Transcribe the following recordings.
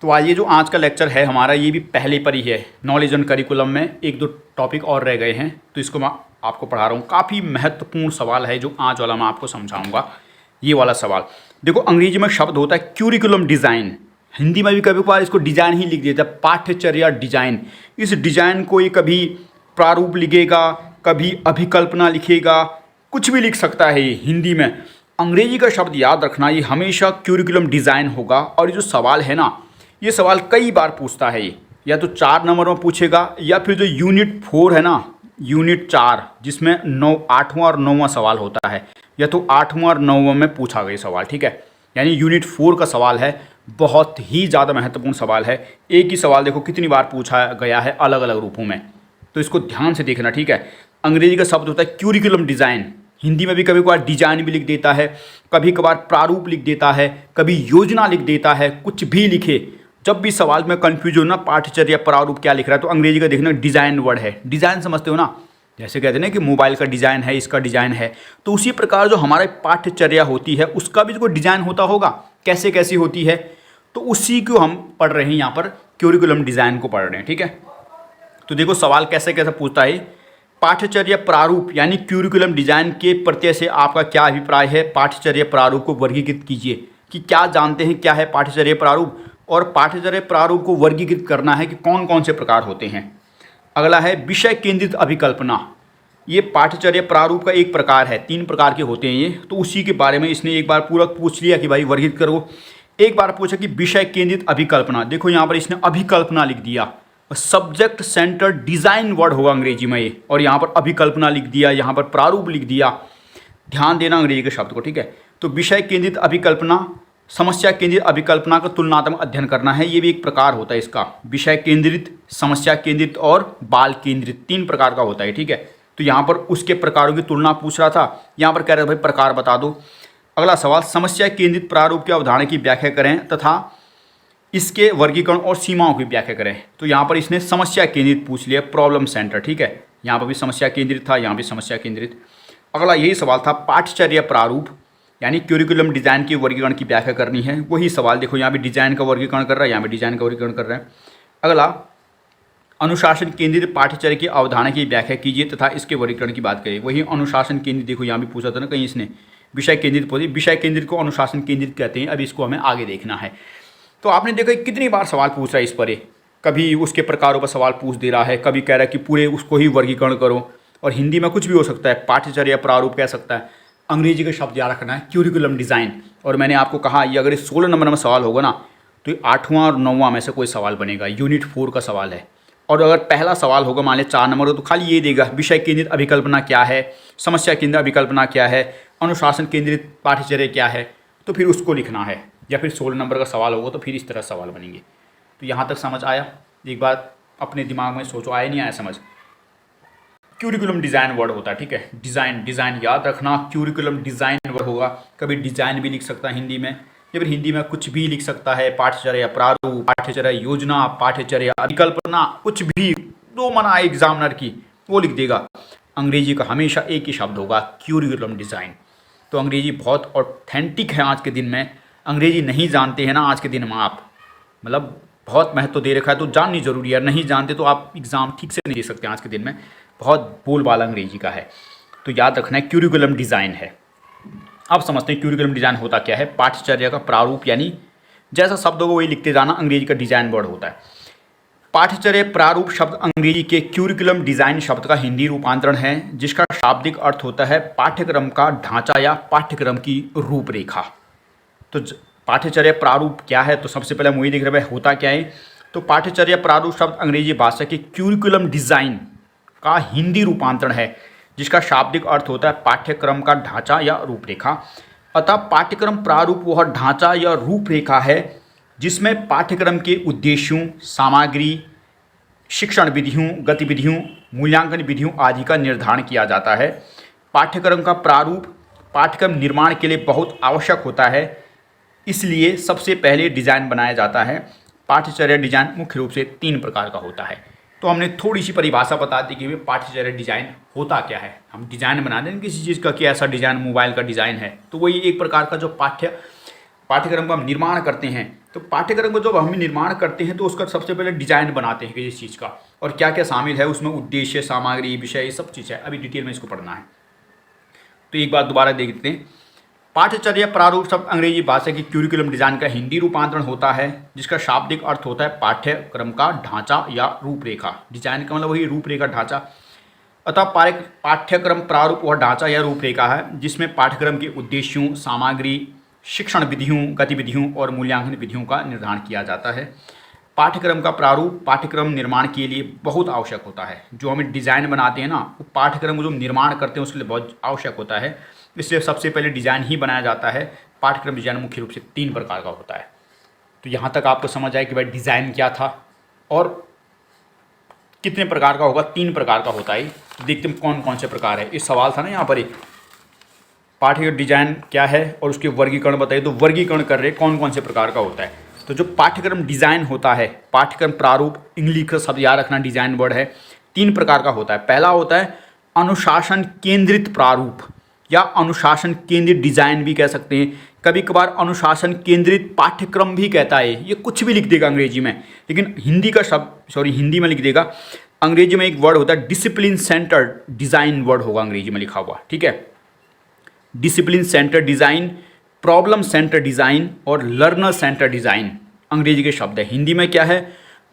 तो आज ये जो आज का लेक्चर है हमारा, ये भी पहले पर ही है। नॉलेज एंड करिकुलम में एक दो टॉपिक और रह गए हैं, तो इसको मैं आपको पढ़ा रहा हूँ। काफ़ी महत्वपूर्ण सवाल है जो आज वाला मैं आपको समझाऊंगा। ये वाला सवाल देखो, अंग्रेजी में शब्द होता है क्यूरिकुलम डिज़ाइन। हिंदी में भी कभी कभार इसको डिज़ाइन ही लिख देता है, पाठ्यचर्या डिज़ाइन। इस डिज़ाइन को ये कभी प्रारूप लिखेगा, कभी अभिकल्पना लिखेगा, कुछ भी लिख सकता है ये हिंदी में। अंग्रेजी का शब्द याद रखना, ये हमेशा क्यूरिकुलम डिज़ाइन होगा। और ये जो सवाल है ना, ये सवाल कई बार पूछता है। ये या तो 4 नंबर में पूछेगा, या फिर जो यूनिट 4 है ना, यूनिट 4 जिसमें 8वां और 9वां सवाल होता है, या तो 8वां और 9वां में पूछा गया सवाल। ठीक है, यानी यूनिट 4 का सवाल है, बहुत ही ज़्यादा महत्वपूर्ण सवाल है। एक ही सवाल देखो कितनी बार पूछा गया है अलग अलग रूपों में, तो इसको ध्यान से देखना। ठीक है, अंग्रेजी का शब्द होता है क्यूरिकुलम डिज़ाइन। हिंदी में भी कभी कभार डिजाइन भी लिख देता है, कभी कभार प्रारूप लिख देता है, कभी योजना लिख देता है, कुछ भी लिखे। जब भी सवाल में कंफ्यूज हो ना, पाठ्यचर्या प्रारूप क्या लिख रहा है, तो अंग्रेजी का देखना डिज़ाइन वर्ड है। डिज़ाइन समझते हो ना, जैसे कहते हैं ना कि मोबाइल का डिज़ाइन है, इसका डिज़ाइन है, तो उसी प्रकार जो हमारी पाठ्यचर्या होती है उसका भी जो डिज़ाइन होता होगा, कैसे कैसी होती है, तो उसी को हम पढ़ रहे हैं यहाँ पर, क्यूरिकुलम डिज़ाइन को पढ़ रहे हैं। ठीक है, तो देखो सवाल कैसे कैसे पूछता है। पाठ्यचर्या प्रारूप यानी क्यूरिकुलम डिज़ाइन के प्रत्यय से आपका क्या अभिप्राय है? पाठ्यचर्या प्रारूप को वर्गीकृत कीजिए कि क्या जानते हैं क्या है पाठ्यचर्या प्रारूप, और पाठ्यचर्या प्रारूप को वर्गीकृत करना है कि कौन कौन से प्रकार होते हैं। अगला है विषय केंद्रित अभिकल्पना। ये पाठ्यचर्या प्रारूप का एक प्रकार है, 3 प्रकार के होते हैं ये, तो उसी के बारे में इसने एक बार पूरा पूछ लिया कि भाई वर्गीकृत करो। एक बार पूछा कि विषय केंद्रित अभिकल्पना, देखो यहाँ पर इसने अभिकल्पना लिख दिया। सब्जेक्ट सेंटर डिज़ाइन वर्ड होगा अंग्रेजी में ये, और यहाँ पर अभिकल्पना लिख दिया, यहाँ पर प्रारूप लिख दिया। ध्यान देना अंग्रेजी के शब्द को। ठीक है, तो विषय केंद्रित अभिकल्पना, समस्या केंद्रित अभिकल्पना का तुलनात्मक अध्ययन करना है, ये भी एक प्रकार होता है इसका। विषय केंद्रित, समस्या केंद्रित और बाल केंद्रित, 3 प्रकार का होता है। ठीक है, तो यहाँ पर उसके प्रकारों की तुलना पूछ रहा था, यहाँ पर कह रहे थे भाई प्रकार बता दो। अगला सवाल, समस्या केंद्रित प्रारूप की अवधारणा की व्याख्या करें तथा इसके वर्गीकरण और सीमाओं की व्याख्या करें। तो यहाँ पर इसने समस्या केंद्रित पूछ लिया, प्रॉब्लम सेंटर। ठीक है, यहाँ पर भी समस्या केंद्रित था, यहाँ भी समस्या केंद्रित। अगला यही सवाल था, पाठ्यचर्या प्रारूप यानी क्यूरिकुलम डिज़ाइन के वर्गीकरण की व्याख्या करनी है। वही सवाल देखो, यहाँ भी डिज़ाइन का वर्गीकरण कर रहा है, यहाँ भी डिज़ाइन का वर्गीकरण कर रहा है। अगला, अनुशासन केंद्रित पाठ्यचर्या की अवधारणा की व्याख्या कीजिए तथा इसके वर्गीकरण की बात करिए। वही अनुशासन केंद्रित, देखो यहाँ भी पूछा था ना कहीं इसने, विषय केंद्रित पढ़ी, विषय केंद्रित को अनुशासन केंद्रित कहते हैं। अब इसको हमें आगे देखना है। तो आपने देखा कितनी बार सवाल पूछ रहा है इस पर, कभी उसके प्रकारों पर सवाल पूछ दे रहा है, कभी कह रहा है कि पूरे उसको ही वर्गीकरण करो। और हिंदी में कुछ भी हो सकता है, पाठ्यचर्या प्रारूप कह सकता है। अंग्रेजी का शब्द याद रखना है क्यूरिकुलम डिज़ाइन। और मैंने आपको कहा ये अगर 16 नंबर में सवाल होगा ना, तो 8वां और 9वां में से कोई सवाल बनेगा। यूनिट 4 का सवाल है। और अगर पहला सवाल होगा मान लिया 4 नंबर का, तो खाली ये देगा विषय केंद्रित अभिकल्पना क्या है, समस्या केंद्रित अभिकल्पना क्या है, अनुशासन केंद्रित पाठ्यचर्या क्या है, तो फिर उसको लिखना है। या फिर 16 नंबर का सवाल होगा तो फिर इस तरह सवाल बनेंगे। तो यहाँ तक समझ आया? एक बार अपने दिमाग में सोचो, आया नहीं आया समझ? क्यूरिकुलम डिज़ाइन वर्ड होता है। ठीक है, डिज़ाइन, डिज़ाइन याद रखना, क्यूरिकुलम डिज़ाइन वर्ड होगा। कभी डिज़ाइन भी लिख सकता है हिंदी में, या फिर हिंदी में कुछ भी लिख सकता है। पाठ्यचर्या प्रारूप, पाठ्यचर्या योजना, पाठ्यचर्या अभिकल्पना, कुछ भी जो मना है एग्जामिनर की वो लिख देगा। अंग्रेजी का हमेशा एक ही शब्द होगा, क्यूरिकुलम डिज़ाइन। तो अंग्रेजी बहुत ऑथेंटिक है आज के दिन में। अंग्रेजी नहीं जानते हैं ना आज के दिन में आप, मतलब बहुत महत्व दे रखा है, तो जाननी जरूरी है। नहीं जानते तो आप एग्ज़ाम ठीक से नहीं दे सकते आज के दिन में। बहुत बोलबाला अंग्रेजी का है, तो याद रखना है क्यूरिकुलम डिज़ाइन है। अब समझते हैं क्यूरिकुलम डिज़ाइन होता क्या है। पाठ्यचर्या का प्रारूप यानी जैसा शब्दों को वही लिखते जाना, अंग्रेजी का डिज़ाइन वर्ड होता है। पाठ्यचर्या प्रारूप शब्द अंग्रेजी के क्यूरिकुलम डिज़ाइन शब्द का हिंदी रूपांतरण है, जिसका शाब्दिक अर्थ होता है पाठ्यक्रम का ढांचा या पाठ्यक्रम की रूपरेखा। तो पाठ्यचर्या प्रारूप क्या है, तो सबसे पहले मुझे दिख रहा है होता क्या है। तो पाठ्यचर्या प्रारूप शब्द अंग्रेजी भाषा के क्यूरिकुलम डिज़ाइन का हिंदी रूपांतरण है, जिसका शाब्दिक अर्थ होता है पाठ्यक्रम का ढांचा या रूपरेखा। अतः पाठ्यक्रम प्रारूप वह ढांचा या रूपरेखा है जिसमें पाठ्यक्रम के उद्देश्यों, सामग्री, शिक्षण विधियों, गतिविधियों, मूल्यांकन विधियों आदि का निर्धारण किया जाता है। पाठ्यक्रम का प्रारूप पाठ्यक्रम निर्माण के लिए बहुत आवश्यक होता है, इसलिए सबसे पहले डिज़ाइन बनाया जाता है। पाठ्यचर्या डिज़ाइन मुख्य रूप से 3 प्रकार का होता है। तो हमने थोड़ी सी परिभाषा बता दी कि पाठ्यचर्या डिज़ाइन होता क्या है। हम डिज़ाइन बना दें किसी चीज़ का कि ऐसा डिज़ाइन मोबाइल का डिज़ाइन है, तो वही एक प्रकार का जो पाठ्यक्रम का हम निर्माण करते हैं, तो तो पाठ्यक्रम को जब हम निर्माण करते हैं तो उसका सबसे पहले डिजाइन बनाते हैं किसी चीज़ का, और क्या क्या शामिल है उसमें, उद्देश्य, सामग्री, विषय, ये सब चीज़ है। अभी डिटेल में इसको पढ़ना है। तो एक बार दोबारा देखते हैं। पाठ्यचर्या प्रारूप शब्द अंग्रेजी भाषा की क्यूरिकुलम डिजाइन का हिंदी रूपांतरण होता है, जिसका शाब्दिक अर्थ होता है पाठ्यक्रम का ढांचा या रूपरेखा। डिजाइन का मतलब वही रूपरेखा, ढांचा। अतः पाठ्यक्रम प्रारूप वह ढांचा या रूपरेखा है जिसमें पाठ्यक्रम के उद्देश्यों, सामग्री, शिक्षण विधियों, गतिविधियों और मूल्यांकन विधियों का निर्धारण किया जाता है। पाठ्यक्रम का प्रारूप पाठ्यक्रम निर्माण के लिए बहुत आवश्यक होता है। जो हमें डिज़ाइन बनाते हैं ना, वो पाठ्यक्रम को जो निर्माण करते हैं उसके लिए बहुत आवश्यक होता है। इसलिए सबसे पहले डिज़ाइन ही बनाया जाता है। पाठ्यक्रम डिज़ाइन मुख्य रूप से 3 प्रकार का होता है। तो यहाँ तक आपको समझ आए कि भाई डिज़ाइन क्या था और कितने प्रकार का होगा। 3 प्रकार का होता है। देखते हैं कौन कौन से प्रकार है। इस सवाल था ना यहाँ पर, पाठ्यक्रम डिजाइन क्या है और उसके वर्गीकरण बताइए। तो वर्गीकरण कर रहे कौन कौन से प्रकार का होता है। तो जो पाठ्यक्रम डिजाइन होता है, पाठ्यक्रम प्रारूप, इंग्लिश का शब्द याद रखना, डिजाइन वर्ड है, 3 प्रकार का होता है। पहला होता है अनुशासन केंद्रित प्रारूप या अनुशासन केंद्रित डिजाइन भी कह सकते हैं। कभी कभार अनुशासन केंद्रित पाठ्यक्रम भी कहता है। ये कुछ भी लिख देगा अंग्रेजी में, लेकिन हिंदी का शब्द, हिंदी में लिख देगा। अंग्रेजी में एक वर्ड होता है डिसिप्लिन सेंटर्ड डिजाइन, वर्ड होगा अंग्रेजी में लिखा हुआ, ठीक है। Discipline centre design, problem centre design और लर्नर सेंटर डिज़ाइन अंग्रेजी के शब्द है। हिंदी में क्या है,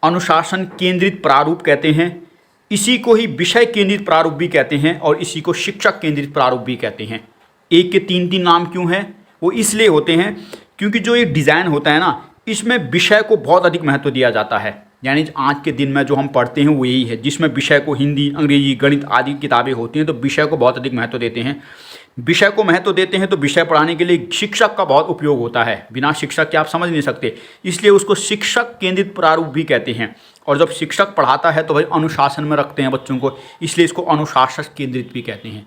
अनुशासन केंद्रित प्रारूप कहते हैं। इसी को ही विषय केंद्रित प्रारूप भी कहते हैं और इसी को शिक्षक केंद्रित प्रारूप भी कहते हैं। एक के 3 नाम क्यों हैं? वो इसलिए होते हैं क्योंकि जो ये डिज़ाइन होता है ना, इसमें विषय को बहुत अधिक महत्व दिया जाता है। यानी आज के दिन में जो हम पढ़ते हैं वो यही है, जिसमें विषय को, हिंदी, अंग्रेजी, गणित आदि किताबें होती हैं तो विषय को बहुत अधिक महत्व देते हैं। विषय को महत्व देते हैं तो विषय पढ़ाने के लिए शिक्षक का बहुत उपयोग होता है। बिना शिक्षक के आप समझ नहीं सकते, इसलिए उसको शिक्षक केंद्रित प्रारूप भी कहते हैं। और जब शिक्षक पढ़ाता है तो भाई अनुशासन में रखते हैं बच्चों को, इसलिए इसको अनुशासन केंद्रित भी कहते हैं।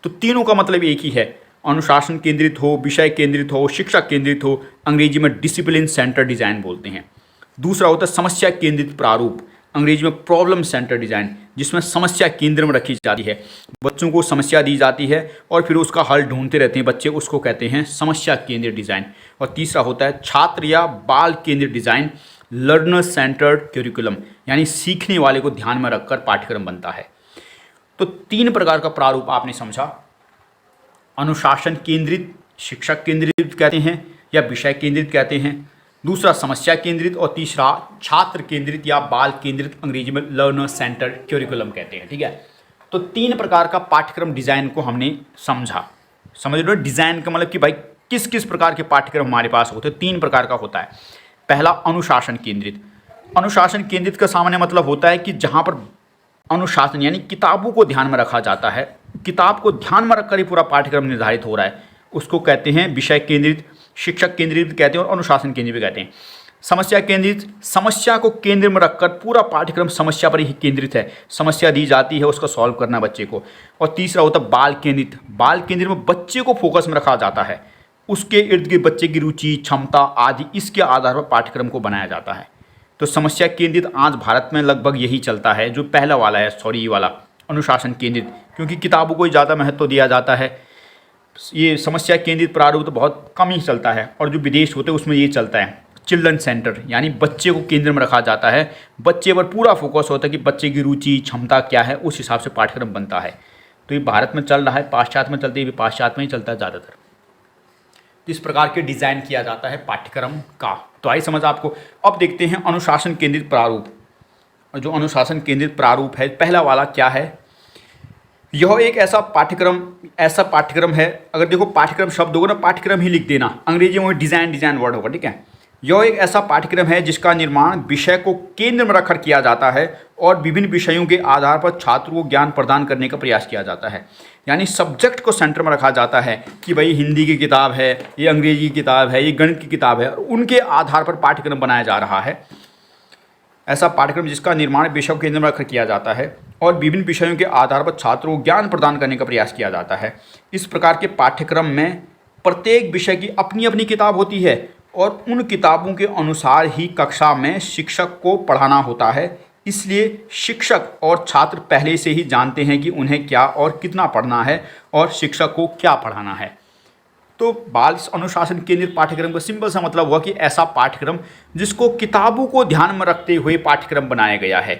तो तीनों का मतलब एक ही है, अनुशासन केंद्रित हो, विषय केंद्रित हो, शिक्षक केंद्रित हो। अंग्रेजी में डिसिप्लिन सेंटर डिज़ाइन बोलते हैं। दूसरा होता है समस्या केंद्रित प्रारूप, अंग्रेजी में प्रॉब्लम सेंटर डिज़ाइन, जिसमें समस्या केंद्र में रखी जाती है। बच्चों को समस्या दी जाती है और फिर उसका हल ढूंढते रहते हैं बच्चे, उसको कहते हैं समस्या केंद्रित डिज़ाइन। और तीसरा होता है छात्र या बाल केंद्रित डिज़ाइन, लर्नर सेंटर्ड करिकुलम, यानी सीखने वाले को ध्यान में रखकर पाठ्यक्रम बनता है। तो 3 प्रकार का प्रारूप आपने समझा। अनुशासन केंद्रित, शिक्षक केंद्रित कहते हैं या विषय केंद्रित कहते हैं। दूसरा समस्या केंद्रित और तीसरा छात्र केंद्रित या बाल केंद्रित, अंग्रेजी में लर्नर सेंटर करिकुलम कहते हैं, ठीक है। तो 3 प्रकार का पाठ्यक्रम डिज़ाइन को हमने समझा। समझ लो डिज़ाइन का मतलब कि भाई किस किस प्रकार के पाठ्यक्रम हमारे पास होते हैं। 3 प्रकार का होता है। पहला अनुशासन केंद्रित। अनुशासन केंद्रित का सामान्य मतलब होता है कि जहाँ पर अनुशासन यानी किताबों को ध्यान में रखा जाता है, किताब को ध्यान में रखकर ही पूरा पाठ्यक्रम निर्धारित हो रहा है, उसको कहते हैं विषय केंद्रित, शिक्षक केंद्रित कहते हैं और अनुशासन केंद्रित भी कहते हैं। समस्या केंद्रित, समस्या को केंद्र में रखकर पूरा पाठ्यक्रम समस्या पर ही केंद्रित है, समस्या दी जाती है, उसका सॉल्व करना बच्चे को। और तीसरा होता है बाल केंद्रित। बाल केंद्रित में बच्चे को फोकस में रखा जाता है, उसके इर्द गिर्द बच्चे की रुचि, क्षमता आदि, इसके आधार पर पाठ्यक्रम को बनाया जाता है। तो समस्या केंद्रित आज भारत में लगभग यही चलता है, जो पहला वाला है, ये वाला अनुशासन केंद्रित, क्योंकि किताबों को ज़्यादा महत्व दिया जाता है। ये समस्या केंद्रित प्रारूप तो बहुत कम ही चलता है, और जो विदेश होते हैं उसमें ये चलता है चिल्ड्रन सेंटर, यानी बच्चे को केंद्र में रखा जाता है, बच्चे पर पूरा फोकस होता है कि बच्चे की रुचि, क्षमता क्या है, उस हिसाब से पाठ्यक्रम बनता है। तो ये भारत में चल रहा है, पाश्चात्य में चलते, ये पाश्चात्य में ही चलता है ज़्यादातर। तो इस प्रकार के डिज़ाइन किया जाता है पाठ्यक्रम का। तो आई समझ आपको। अब देखते हैं अनुशासन केंद्रित प्रारूप। जो अनुशासन केंद्रित प्रारूप है, पहला वाला क्या है, यह एक ऐसा पाठ्यक्रम है। अगर देखो पाठ्यक्रम शब्द होगा ना, पाठ्यक्रम ही लिख देना, अंग्रेजी में डिज़ाइन वर्ड होगा, ठीक है। यह एक ऐसा पाठ्यक्रम है जिसका निर्माण विषय को केंद्र में रखकर किया जाता है और विभिन्न विषयों के आधार पर छात्रों को ज्ञान प्रदान करने का प्रयास किया जाता है। यानी सब्जेक्ट को सेंटर में रखा जाता है कि भाई हिंदी की किताब है, ये अंग्रेजी की किताब है, ये गणित की किताब है, और उनके आधार पर पाठ्यक्रम बनाया जा रहा है। ऐसा पाठ्यक्रम जिसका निर्माण विषय को केंद्र में रखकर किया जाता है और विभिन्न विषयों के आधार पर छात्रों को ज्ञान प्रदान करने का प्रयास किया जाता है। इस प्रकार के पाठ्यक्रम में प्रत्येक विषय की अपनी अपनी किताब होती है और उन किताबों के अनुसार ही कक्षा में शिक्षक को पढ़ाना होता है। इसलिए शिक्षक और छात्र पहले से ही जानते हैं कि उन्हें क्या और कितना पढ़ना है और शिक्षक को क्या पढ़ाना है। तो बाल अनुशासन केंद्रित पाठ्यक्रम का सिंपल सा मतलब हुआ कि ऐसा पाठ्यक्रम जिसको किताबों को ध्यान में रखते हुए पाठ्यक्रम बनाया गया है।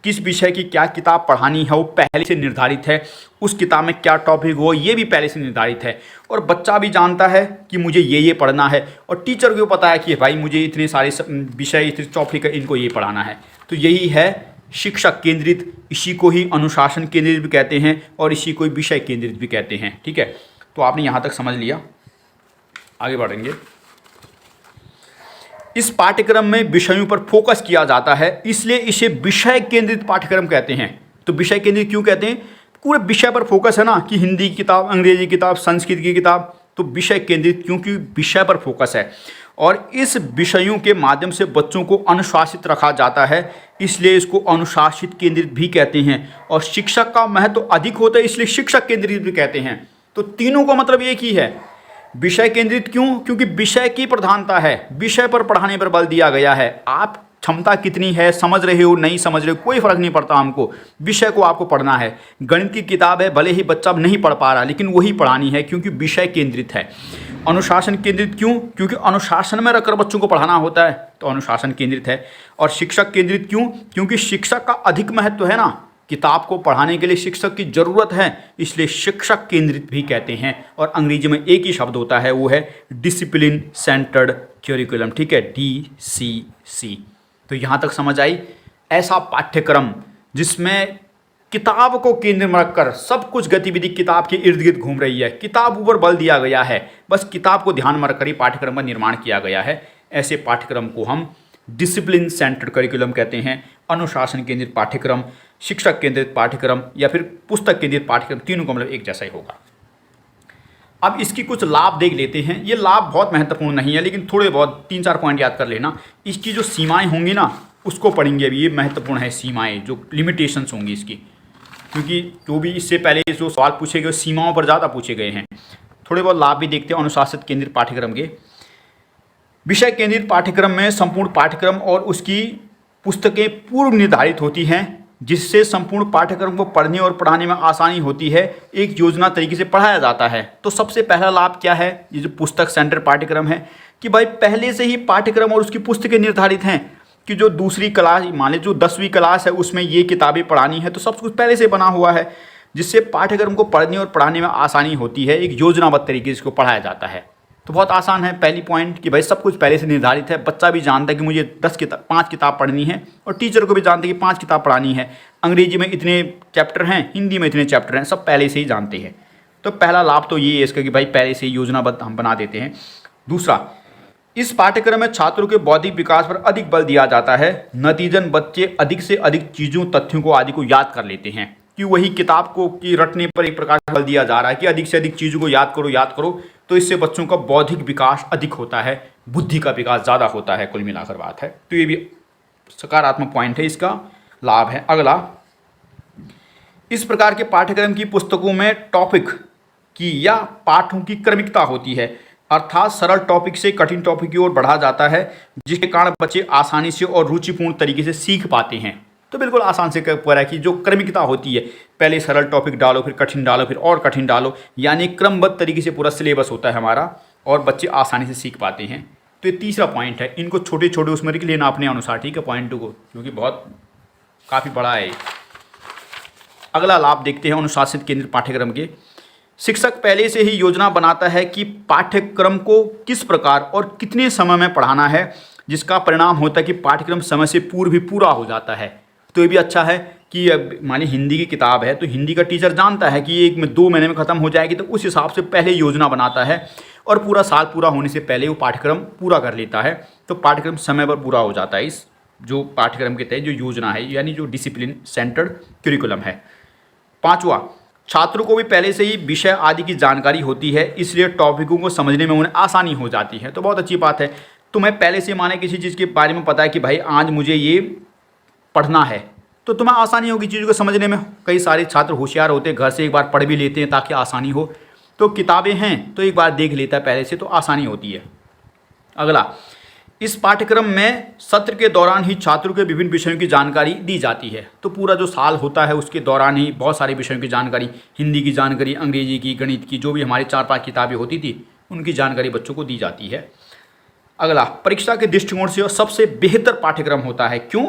किस विषय की क्या किताब पढ़ानी है वो पहले से निर्धारित है, उस किताब में क्या टॉपिक हो ये भी पहले से निर्धारित है, और बच्चा भी जानता है कि मुझे ये पढ़ना है, और टीचर को पता है कि भाई मुझे इतने सारे विषय इतने टॉपिक इनको ये पढ़ाना है। तो यही है शिक्षक केंद्रित, इसी को ही अनुशासन केंद्रित भी कहते हैं और इसी को ही विषय केंद्रित भी कहते हैं। ठीक है, तो आपने यहाँ तक समझ लिया, आगे बढ़ेंगे। इस पाठ्यक्रम में विषयों पर फोकस किया जाता है, इसलिए इसे विषय केंद्रित पाठ्यक्रम कहते हैं। तो विषय केंद्रित क्यों कहते हैं? पूरे विषय पर फोकस है ना, कि हिंदी की किताब, अंग्रेजी की किताब, संस्कृत की किताब, तो विषय केंद्रित क्योंकि विषय पर फोकस है। और इस विषयों के माध्यम से बच्चों को अनुशासित रखा जाता है, इसलिए इसको अनुशासित केंद्रित भी कहते हैं। और शिक्षक का महत्व अधिक होता है, इसलिए शिक्षक केंद्रित भी कहते हैं। तो तीनों का मतलब एक ही है। विषय केंद्रित क्यों? क्योंकि विषय की प्रधानता है, विषय पर पढ़ाने पर बल दिया गया है। आप क्षमता कितनी है, समझ रहे हो नहीं समझ रहे हो, कोई फर्क नहीं पड़ता, हमको विषय को आपको पढ़ना है। गणित की किताब है, भले ही बच्चा नहीं पढ़ पा रहा, लेकिन वही पढ़ानी है क्योंकि विषय केंद्रित है। अनुशासन केंद्रित क्यों? क्योंकि अनुशासन में रखकर बच्चों को पढ़ाना होता है, तो अनुशासन केंद्रित है। और शिक्षक केंद्रित क्यों? क्योंकि शिक्षक का अधिक महत्व है ना, किताब को पढ़ाने के लिए शिक्षक की ज़रूरत है, इसलिए शिक्षक केंद्रित भी कहते हैं। और अंग्रेजी में एक ही शब्द होता है, वो है डिसिप्लिन सेंटर्ड करिकुलम। ठीक है, DCC। तो यहाँ तक समझ आई। ऐसा पाठ्यक्रम जिसमें किताब को केंद्र में रखकर सब कुछ गतिविधि किताब के इर्द गिर्द घूम रही है, किताब ऊपर बल दिया गया है, बस किताब को ध्यान में रखकर ही पाठ्यक्रम का निर्माण किया गया है, ऐसे पाठ्यक्रम को हम डिसिप्लिन सेंटर्ड करिकुलम कहते हैं। अनुशासन केंद्रित पाठ्यक्रम, शिक्षक केंद्रित पाठ्यक्रम या फिर पुस्तक केंद्रित पाठ्यक्रम, तीनों का मतलब एक जैसा ही होगा। अब इसकी कुछ लाभ देख लेते हैं। ये लाभ बहुत महत्वपूर्ण नहीं है, लेकिन थोड़े बहुत 3-4 पॉइंट याद कर लेना। इसकी जो सीमाएं होंगी ना उसको पढ़ेंगे अभी, ये महत्वपूर्ण है। सीमाएं, जो लिमिटेशंस होंगी इसकी, क्योंकि जो भी इससे पहले जो सवाल पूछे गए सीमाओं पर ज़्यादा पूछे गए हैं। थोड़े बहुत लाभ भी देखते हैं अनुशासित केंद्रित पाठ्यक्रम के। विषय केंद्रित पाठ्यक्रम में संपूर्ण पाठ्यक्रम और उसकी पुस्तकें पूर्व निर्धारित होती हैं, जिससे संपूर्ण पाठ्यक्रम को पढ़ने और पढ़ाने में आसानी होती है, एक योजना तरीके से पढ़ाया जाता है। तो सबसे पहला लाभ क्या है, ये जो पुस्तक सेंटर पाठ्यक्रम है, कि भाई पहले से ही पाठ्यक्रम और उसकी पुस्तकें निर्धारित हैं, कि जो दूसरी क्लास, मान लीजिए जो 10वीं क्लास है उसमें ये किताबें पढ़ानी है, तो सब कुछ पहले से बना हुआ है, जिससे पाठ्यक्रम को पढ़ने और पढ़ाने में आसानी होती है, एक योजनाबद्ध तरीके से इसको पढ़ाया जाता है। तो बहुत आसान है पहली पॉइंट, कि भाई सब कुछ पहले से निर्धारित है। बच्चा भी जानता है कि मुझे 5 किताब पढ़नी है, और टीचर को भी जानते हैं कि 5 किताब पढ़ानी है। अंग्रेजी में इतने चैप्टर हैं, हिंदी में इतने चैप्टर हैं, सब पहले से ही जानते हैं। तो पहला लाभ तो ये है इसका, कि भाई पहले से ही योजनाबद्ध हम बना देते हैं। दूसरा, इस पाठ्यक्रम में छात्रों के बौद्धिक विकास पर अधिक बल दिया जाता है। नतीजन बच्चे अधिक से अधिक चीज़ों, तथ्यों को आदि को याद कर लेते हैं, कि वही किताब को की रटने पर एक प्रकार बल दिया जा रहा है कि अधिक से अधिक चीज़ों को याद करो, तो इससे बच्चों का बौद्धिक विकास अधिक होता है, बुद्धि का विकास ज़्यादा होता है, कुल मिलाकर बात है। तो ये भी सकारात्मक पॉइंट है, इसका लाभ है। अगला, इस प्रकार के पाठ्यक्रम की पुस्तकों में टॉपिक की या पाठों की क्रमिकता होती है, अर्थात सरल टॉपिक से कठिन टॉपिक की ओर बढ़ा जाता है, जिसके कारण बच्चे आसानी से और रुचिपूर्ण तरीके से सीख पाते हैं। तो बिल्कुल आसान से पूरा है कि जो क्रमिकता होती है, पहले सरल टॉपिक डालो, फिर कठिन डालो, फिर और कठिन डालो, यानी क्रमबद्ध तरीके से पूरा सिलेबस होता है हमारा, और बच्चे आसानी से सीख पाते हैं। तो ये तीसरा पॉइंट है। इनको छोटे छोटे उसमें लिख लेना अपने अनुसार, ठीक है, पॉइंट 2 को, क्योंकि बहुत काफ़ी बड़ा है। अगला लाभ देखते हैं अनुशासित केंद्रित पाठ्यक्रम के। शिक्षक पहले से ही योजना बनाता है कि पाठ्यक्रम को किस प्रकार और कितने समय में पढ़ाना है, जिसका परिणाम होता है कि पाठ्यक्रम समय से पूर्व भी पूरा हो जाता है। तो ये भी अच्छा है कि अब मान ली हिंदी की किताब है, तो हिंदी का टीचर जानता है कि 2 महीने में ख़त्म हो जाएगी, तो उस हिसाब से पहले योजना बनाता है, और पूरा साल पूरा होने से पहले वो पाठ्यक्रम पूरा कर लेता है। तो पाठ्यक्रम समय पर पूरा हो जाता है, इस जो पाठ्यक्रम के तहत जो योजना है, यानी जो डिसिप्लिन सेंटर्ड करिकुलम है। 5वां, छात्रों को भी पहले से ही विषय आदि की जानकारी होती है, इसलिए टॉपिकों को समझने में उन्हें आसानी हो जाती है। तो बहुत अच्छी बात है, तुम्हें पहले से माने किसी चीज़ के बारे में पता है कि भाई आज मुझे ये पढ़ना है, तो तुम्हें आसानी होगी चीज़ों को समझने में। कई सारे छात्र होशियार होते हैं, घर से एक बार पढ़ भी लेते हैं ताकि आसानी हो, तो किताबें हैं तो एक बार देख लेता है पहले से, तो आसानी होती है। अगला, इस पाठ्यक्रम में सत्र के दौरान ही छात्रों के विभिन्न विषयों की जानकारी दी जाती है। तो पूरा जो साल होता है उसके दौरान ही बहुत सारे विषयों की जानकारी, हिंदी की जानकारी, अंग्रेजी की, गणित की, जो भी हमारी 4-5 किताबें होती थी उनकी जानकारी बच्चों को दी जाती है। अगला, परीक्षा के दृष्टिकोण से सबसे बेहतर पाठ्यक्रम होता है। क्यों?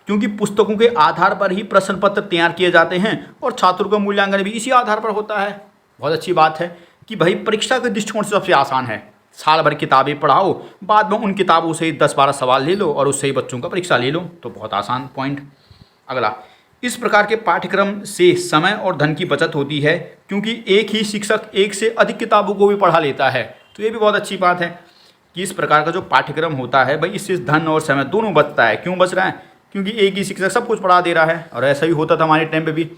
क्योंकि पुस्तकों के आधार पर ही प्रश्न पत्र तैयार किए जाते हैं और छात्रों का मूल्यांकन भी इसी आधार पर होता है। बहुत अच्छी बात है कि भाई परीक्षा के दृष्टिकोण से सबसे आसान है। साल भर किताबें पढ़ाओ, बाद में उन किताबों से 10-12 सवाल ले लो और उससे ही बच्चों का परीक्षा ले लो, तो बहुत आसान पॉइंट। अगला, इस प्रकार के पाठ्यक्रम से समय और धन की बचत होती है, क्योंकि एक ही शिक्षक एक से अधिक किताबों को भी पढ़ा लेता है। तो ये भी बहुत अच्छी बात है कि इस प्रकार का जो पाठ्यक्रम होता है भाई, इससे धन और समय दोनों बचता है। क्यों बच रहा है? क्योंकि एक ही शिक्षक सब कुछ पढ़ा दे रहा है। और ऐसा ही होता था हमारे टाइम पे भी।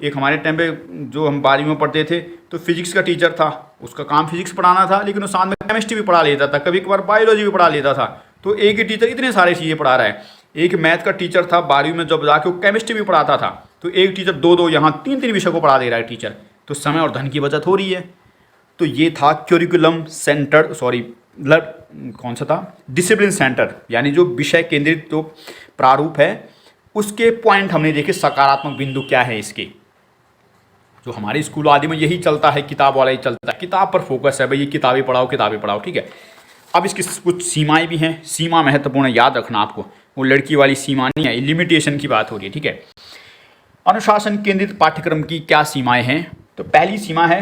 एक हमारे टाइम पे जो हम 12वीं में पढ़ते थे, तो फिजिक्स का टीचर था, उसका काम फिजिक्स पढ़ाना था, लेकिन वो साथ में केमिस्ट्री भी पढ़ा लेता था, कभी कभार बायोलॉजी भी पढ़ा लेता था। तो एक ही टीचर इतने सारे चीज़ें पढ़ा रहा है। एक मैथ का टीचर था 12वीं में, जब जाके वो केमिस्ट्री भी पढ़ाता था। तो एक टीचर दो यहाँ 3 विषय को पढ़ा दे रहा है टीचर, तो समय और धन की बचत हो रही है। तो ये था क्यूरिकुलम सेंटर, कौन सा था, डिसिप्लिन सेंटर, यानी जो विषय केंद्रित जो प्रारूप है उसके पॉइंट हमने देखे। सकारात्मक बिंदु क्या है इसके, जो हमारे स्कूल आदि में यही चलता है, किताब वाला ही चलता है, किताब पर फोकस है भाई, ये किताबें पढ़ाओ, ठीक है। अब इसकी कुछ सीमाएं भी हैं। सीमा महत्वपूर्ण है, याद रखना आपको, वो लड़की वाली सीमा नहीं है, लिमिटेशन की बात हो रही है, ठीक है। अनुशासन केंद्रित पाठ्यक्रम की क्या सीमाएं हैं? तो पहली सीमा है,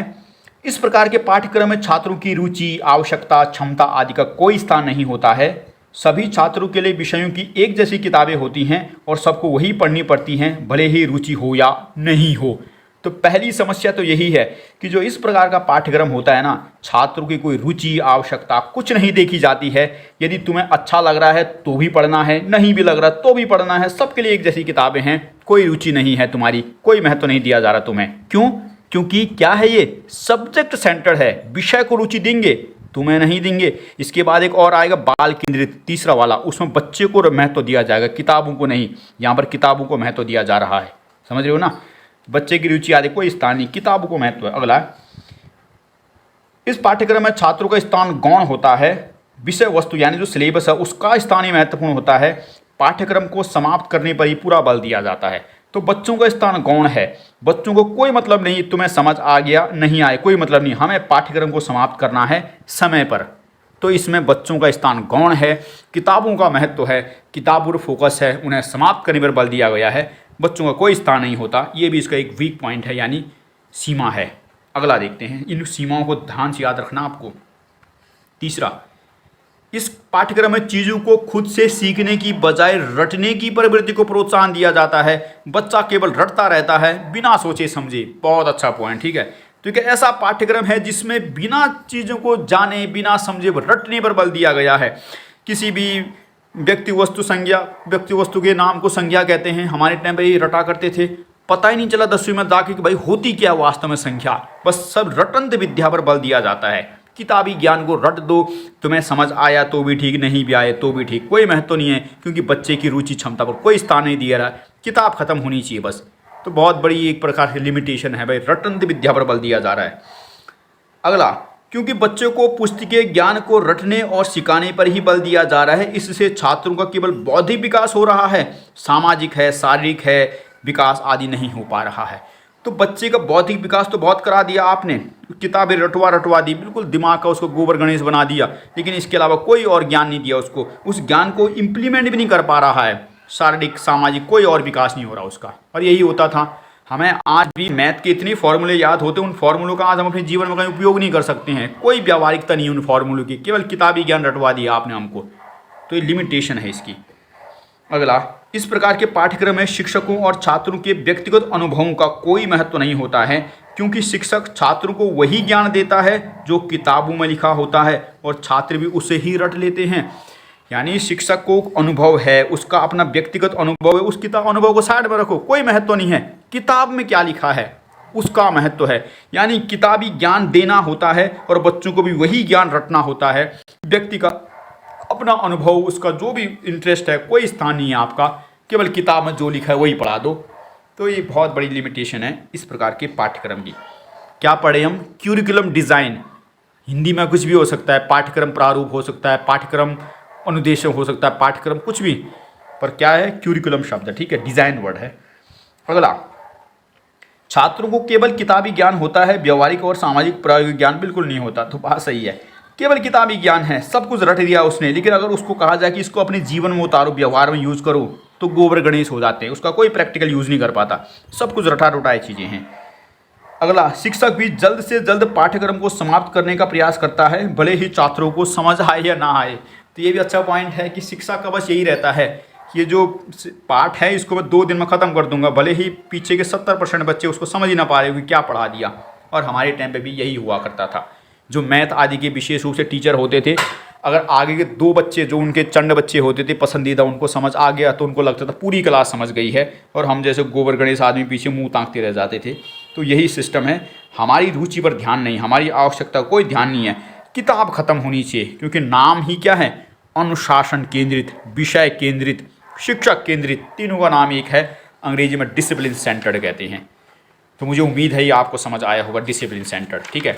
इस प्रकार के पाठ्यक्रम में छात्रों की रुचि, आवश्यकता, क्षमता आदि का कोई स्थान नहीं होता है। सभी छात्रों के लिए विषयों की एक जैसी किताबें होती हैं और सबको वही पढ़नी पड़ती हैं, भले ही रुचि हो या नहीं हो। तो पहली समस्या तो यही है कि जो इस प्रकार का पाठ्यक्रम होता है ना, छात्रों की कोई रुचि, आवश्यकता कुछ नहीं देखी जाती है। यदि तुम्हें अच्छा लग रहा है तो भी पढ़ना है, नहीं भी लग रहा तो भी पढ़ना है, सबके लिए एक जैसी किताबें हैं, कोई रुचि नहीं है तुम्हारी, कोई महत्व नहीं दिया जा रहा तुम्हें। क्यों? क्योंकि क्या है, ये सब्जेक्ट सेंटर है, विषय को रुचि देंगे, तुम्हें नहीं देंगे। इसके बाद एक और आएगा बाल केंद्रित, तीसरा वाला, उसमें बच्चे को महत्व दिया जाएगा, किताबों को नहीं। यहाँ पर किताबों को महत्व दिया जा रहा है, समझ रहे हो ना। बच्चे की रुचि आदि कोई स्थान नहीं, किताबों को महत्व है। अगला, इस पाठ्यक्रम में छात्रों का स्थान गौण होता है। विषय वस्तु यानी जो सिलेबस है उसका स्थान ही महत्वपूर्ण होता है। पाठ्यक्रम को समाप्त करने पर ही पूरा बल दिया जाता है। तो बच्चों का स्थान गौण है। बच्चों को कोई मतलब नहीं तुम्हें समझ आ गया नहीं आए, कोई मतलब नहीं, हमें पाठ्यक्रम को समाप्त करना है समय पर। तो इसमें बच्चों का स्थान गौण है, किताबों का महत्व है, किताबों पर फोकस है, उन्हें समाप्त करने पर बल दिया गया है, बच्चों का कोई स्थान नहीं होता। ये भी इसका एक वीक पॉइंट है, यानी सीमा है। अगला देखते हैं, इन सीमाओं को ध्यान से याद रखना आपको। तीसरा, इस पाठ्यक्रम में चीज़ों को खुद से सीखने की बजाय रटने की प्रवृत्ति को प्रोत्साहन दिया जाता है। बच्चा केवल रटता रहता है बिना सोचे समझे। बहुत अच्छा पॉइंट, ठीक है। तो एक ऐसा पाठ्यक्रम है जिसमें बिना चीज़ों को जाने, बिना समझे रटने पर बल दिया गया है। किसी भी व्यक्ति वस्तु संज्ञा, व्यक्ति वस्तु के नाम को संज्ञा कहते हैं। हमारे टाइम पर ये रटा करते थे, पता ही नहीं चला 10वीं में जाके कि भाई होती क्या वास्तव में संख्या। बस सब रटंत विद्या पर बल दिया जाता है। किताबी ज्ञान को रट दो, तुम्हें समझ आया तो भी ठीक, नहीं भी आए तो भी ठीक, कोई महत्व नहीं है, क्योंकि बच्चे की रुचि क्षमता पर कोई स्थान नहीं दिया रहा। किताब खत्म होनी चाहिए बस। तो बहुत बड़ी एक प्रकार की लिमिटेशन है भाई, रटंत विद्या पर बल दिया जा रहा है। अगला, क्योंकि बच्चों को पुस्तकीय ज्ञान को रटने और सिखाने पर ही बल दिया जा रहा है, इससे छात्रों का केवल बौद्धिक विकास हो रहा है, सामाजिक है, शारीरिक है, विकास आदि नहीं हो पा रहा है। तो बच्चे का बौद्धिक विकास तो बहुत करा दिया आपने, किताबें रटवा दी, बिल्कुल दिमाग का उसको गोबर गणेश बना दिया, लेकिन इसके अलावा कोई और ज्ञान नहीं दिया उसको। उस ज्ञान को इम्प्लीमेंट भी नहीं कर पा रहा है, शारीरिक, सामाजिक कोई और विकास नहीं हो रहा उसका। और यही होता था। हमें आज भी मैथ के इतने फॉर्मूले याद होते हैं, उन फॉर्मूलों का आज हम अपने जीवन में कहीं उपयोग नहीं कर सकते हैं। कोई व्यावहारिकता नहीं है उन फॉर्मूलों की, केवल किताबी ज्ञान रटवा दिया आपने हमको। तो ये लिमिटेशन है इसकी। अगला, इस प्रकार के पाठ्यक्रम में शिक्षकों और छात्रों के व्यक्तिगत अनुभवों का कोई महत्व नहीं होता है, क्योंकि शिक्षक छात्रों को वही ज्ञान देता है जो किताबों में लिखा होता है और छात्र भी उसे ही रट लेते हैं। यानी शिक्षक को अनुभव है, उसका अपना व्यक्तिगत अनुभव है, उस किताब अनुभव को साइड में रखो, कोई महत्व नहीं है। किताब में क्या लिखा है उसका महत्व है। यानी किताबी ज्ञान देना होता है और बच्चों को भी वही ज्ञान रटना होता है। व्यक्ति का अपना अनुभव, उसका जो भी इंटरेस्ट है, कोई स्थान नहीं है आपका, केवल किताब में जो लिखा है वही पढ़ा दो। तो ये बहुत बड़ी लिमिटेशन है इस प्रकार के पाठ्यक्रम की। क्या पढ़े हम? Curriculum design. हिंदी में कुछ भी हो सकता है, पाठ्यक्रम प्रारूप हो सकता है, पाठ्यक्रम अनुदेश हो सकता है, पाठ्यक्रम कुछ भी, पर क्या है? क्यूरिकुलम शब्द है, ठीक है, डिज़ाइन वर्ड है। अगला, छात्रों को केवल किताबी ज्ञान होता है, व्यवहारिक और सामाजिक प्रायोगिक ज्ञान बिल्कुल नहीं होता। तो बात सही है, केवल किताबी ज्ञान है, सब कुछ रट दिया उसने, लेकिन अगर उसको कहा जाए कि इसको अपने जीवन में उतारो, व्यवहार में यूज़ करो, तो गोबर गणेश हो जाते हैं, उसका कोई प्रैक्टिकल यूज़ नहीं कर पाता, सब कुछ रटा रुटाई चीज़ें हैं। अगला, शिक्षक भी जल्द से जल्द पाठ्यक्रम को समाप्त करने का प्रयास करता है, भले ही छात्रों को समझ आए या ना आए। तो ये भी अच्छा पॉइंट है कि शिक्षक का बस यही रहता है कि ये जो पाठ है इसको मैं 2 दिन में ख़त्म कर दूंगा, भले ही पीछे के 70% बच्चे उसको समझ ही ना पा रहे कि क्या पढ़ा दिया। और हमारे टाइम पे भी यही हुआ करता था। जो मैथ आदि के विशेष रूप से टीचर होते थे, अगर आगे के 2 बच्चे जो उनके चंड बच्चे होते थे पसंदीदा, उनको समझ आ गया तो उनको लगता था पूरी क्लास समझ गई है, और हम जैसे गोबर गणेश आदमी पीछे मुंह ताकते रह जाते थे। तो यही सिस्टम है, हमारी रुचि पर ध्यान नहीं, हमारी आवश्यकता कोई ध्यान नहीं है, किताब खत्म होनी चाहिए। क्योंकि नाम ही क्या है, अनुशासन केंद्रित, विषय केंद्रित, शिक्षक केंद्रित, तीनों का नाम एक है, अंग्रेजी में डिसिप्लिन सेंटर्ड कहते हैं। तो मुझे उम्मीद है ये आपको समझ आया होगा, डिसिप्लिन सेंटर्ड। ठीक है,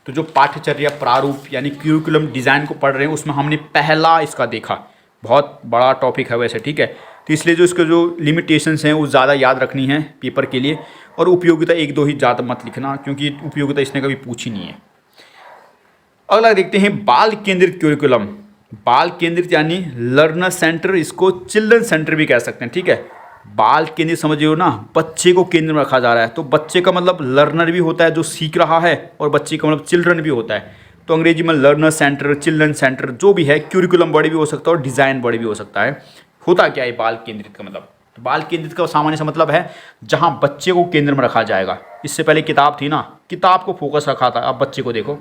तो जो पाठ्यचर्या प्रारूप यानी क्यूरिकुलम डिज़ाइन को पढ़ रहे हैं उसमें हमने पहला इसका देखा, बहुत बड़ा टॉपिक है वैसे। ठीक है, तो इसलिए जो इसके जो लिमिटेशंस हैं वो ज़्यादा याद रखनी है पेपर के लिए, और उपयोगिता 1-2 ही ज़्यादा मत लिखना, क्योंकि उपयोगिता इसने कभी पूछी नहीं है। अगला देखते हैं बाल केंद्रित क्यूरिकुलम। बाल केंद्रित यानी लर्नर सेंटर, इसको चिल्ड्रन सेंटर भी कह सकते हैं। ठीक है, बाल केंद्रित समझिए ना, बच्चे को केंद्र में रखा जा रहा है। तो बच्चे का मतलब लर्नर भी होता है जो सीख रहा है, और बच्चे का मतलब चिल्ड्रन भी होता है। तो अंग्रेजी में लर्नर सेंटर, चिल्ड्रन सेंटर जो भी है, क्यूरिकुलम वर्ड भी हो सकता है और डिज़ाइन वर्ड भी हो सकता है। होता क्या है बाल केंद्रित का मतलब? तो बाल केंद्रित का सामान्य सा मतलब है जहाँ बच्चे को केंद्र में रखा जाएगा। इससे पहले किताब थी ना, किताब को फोकस रखा था, अब बच्चे को देखो।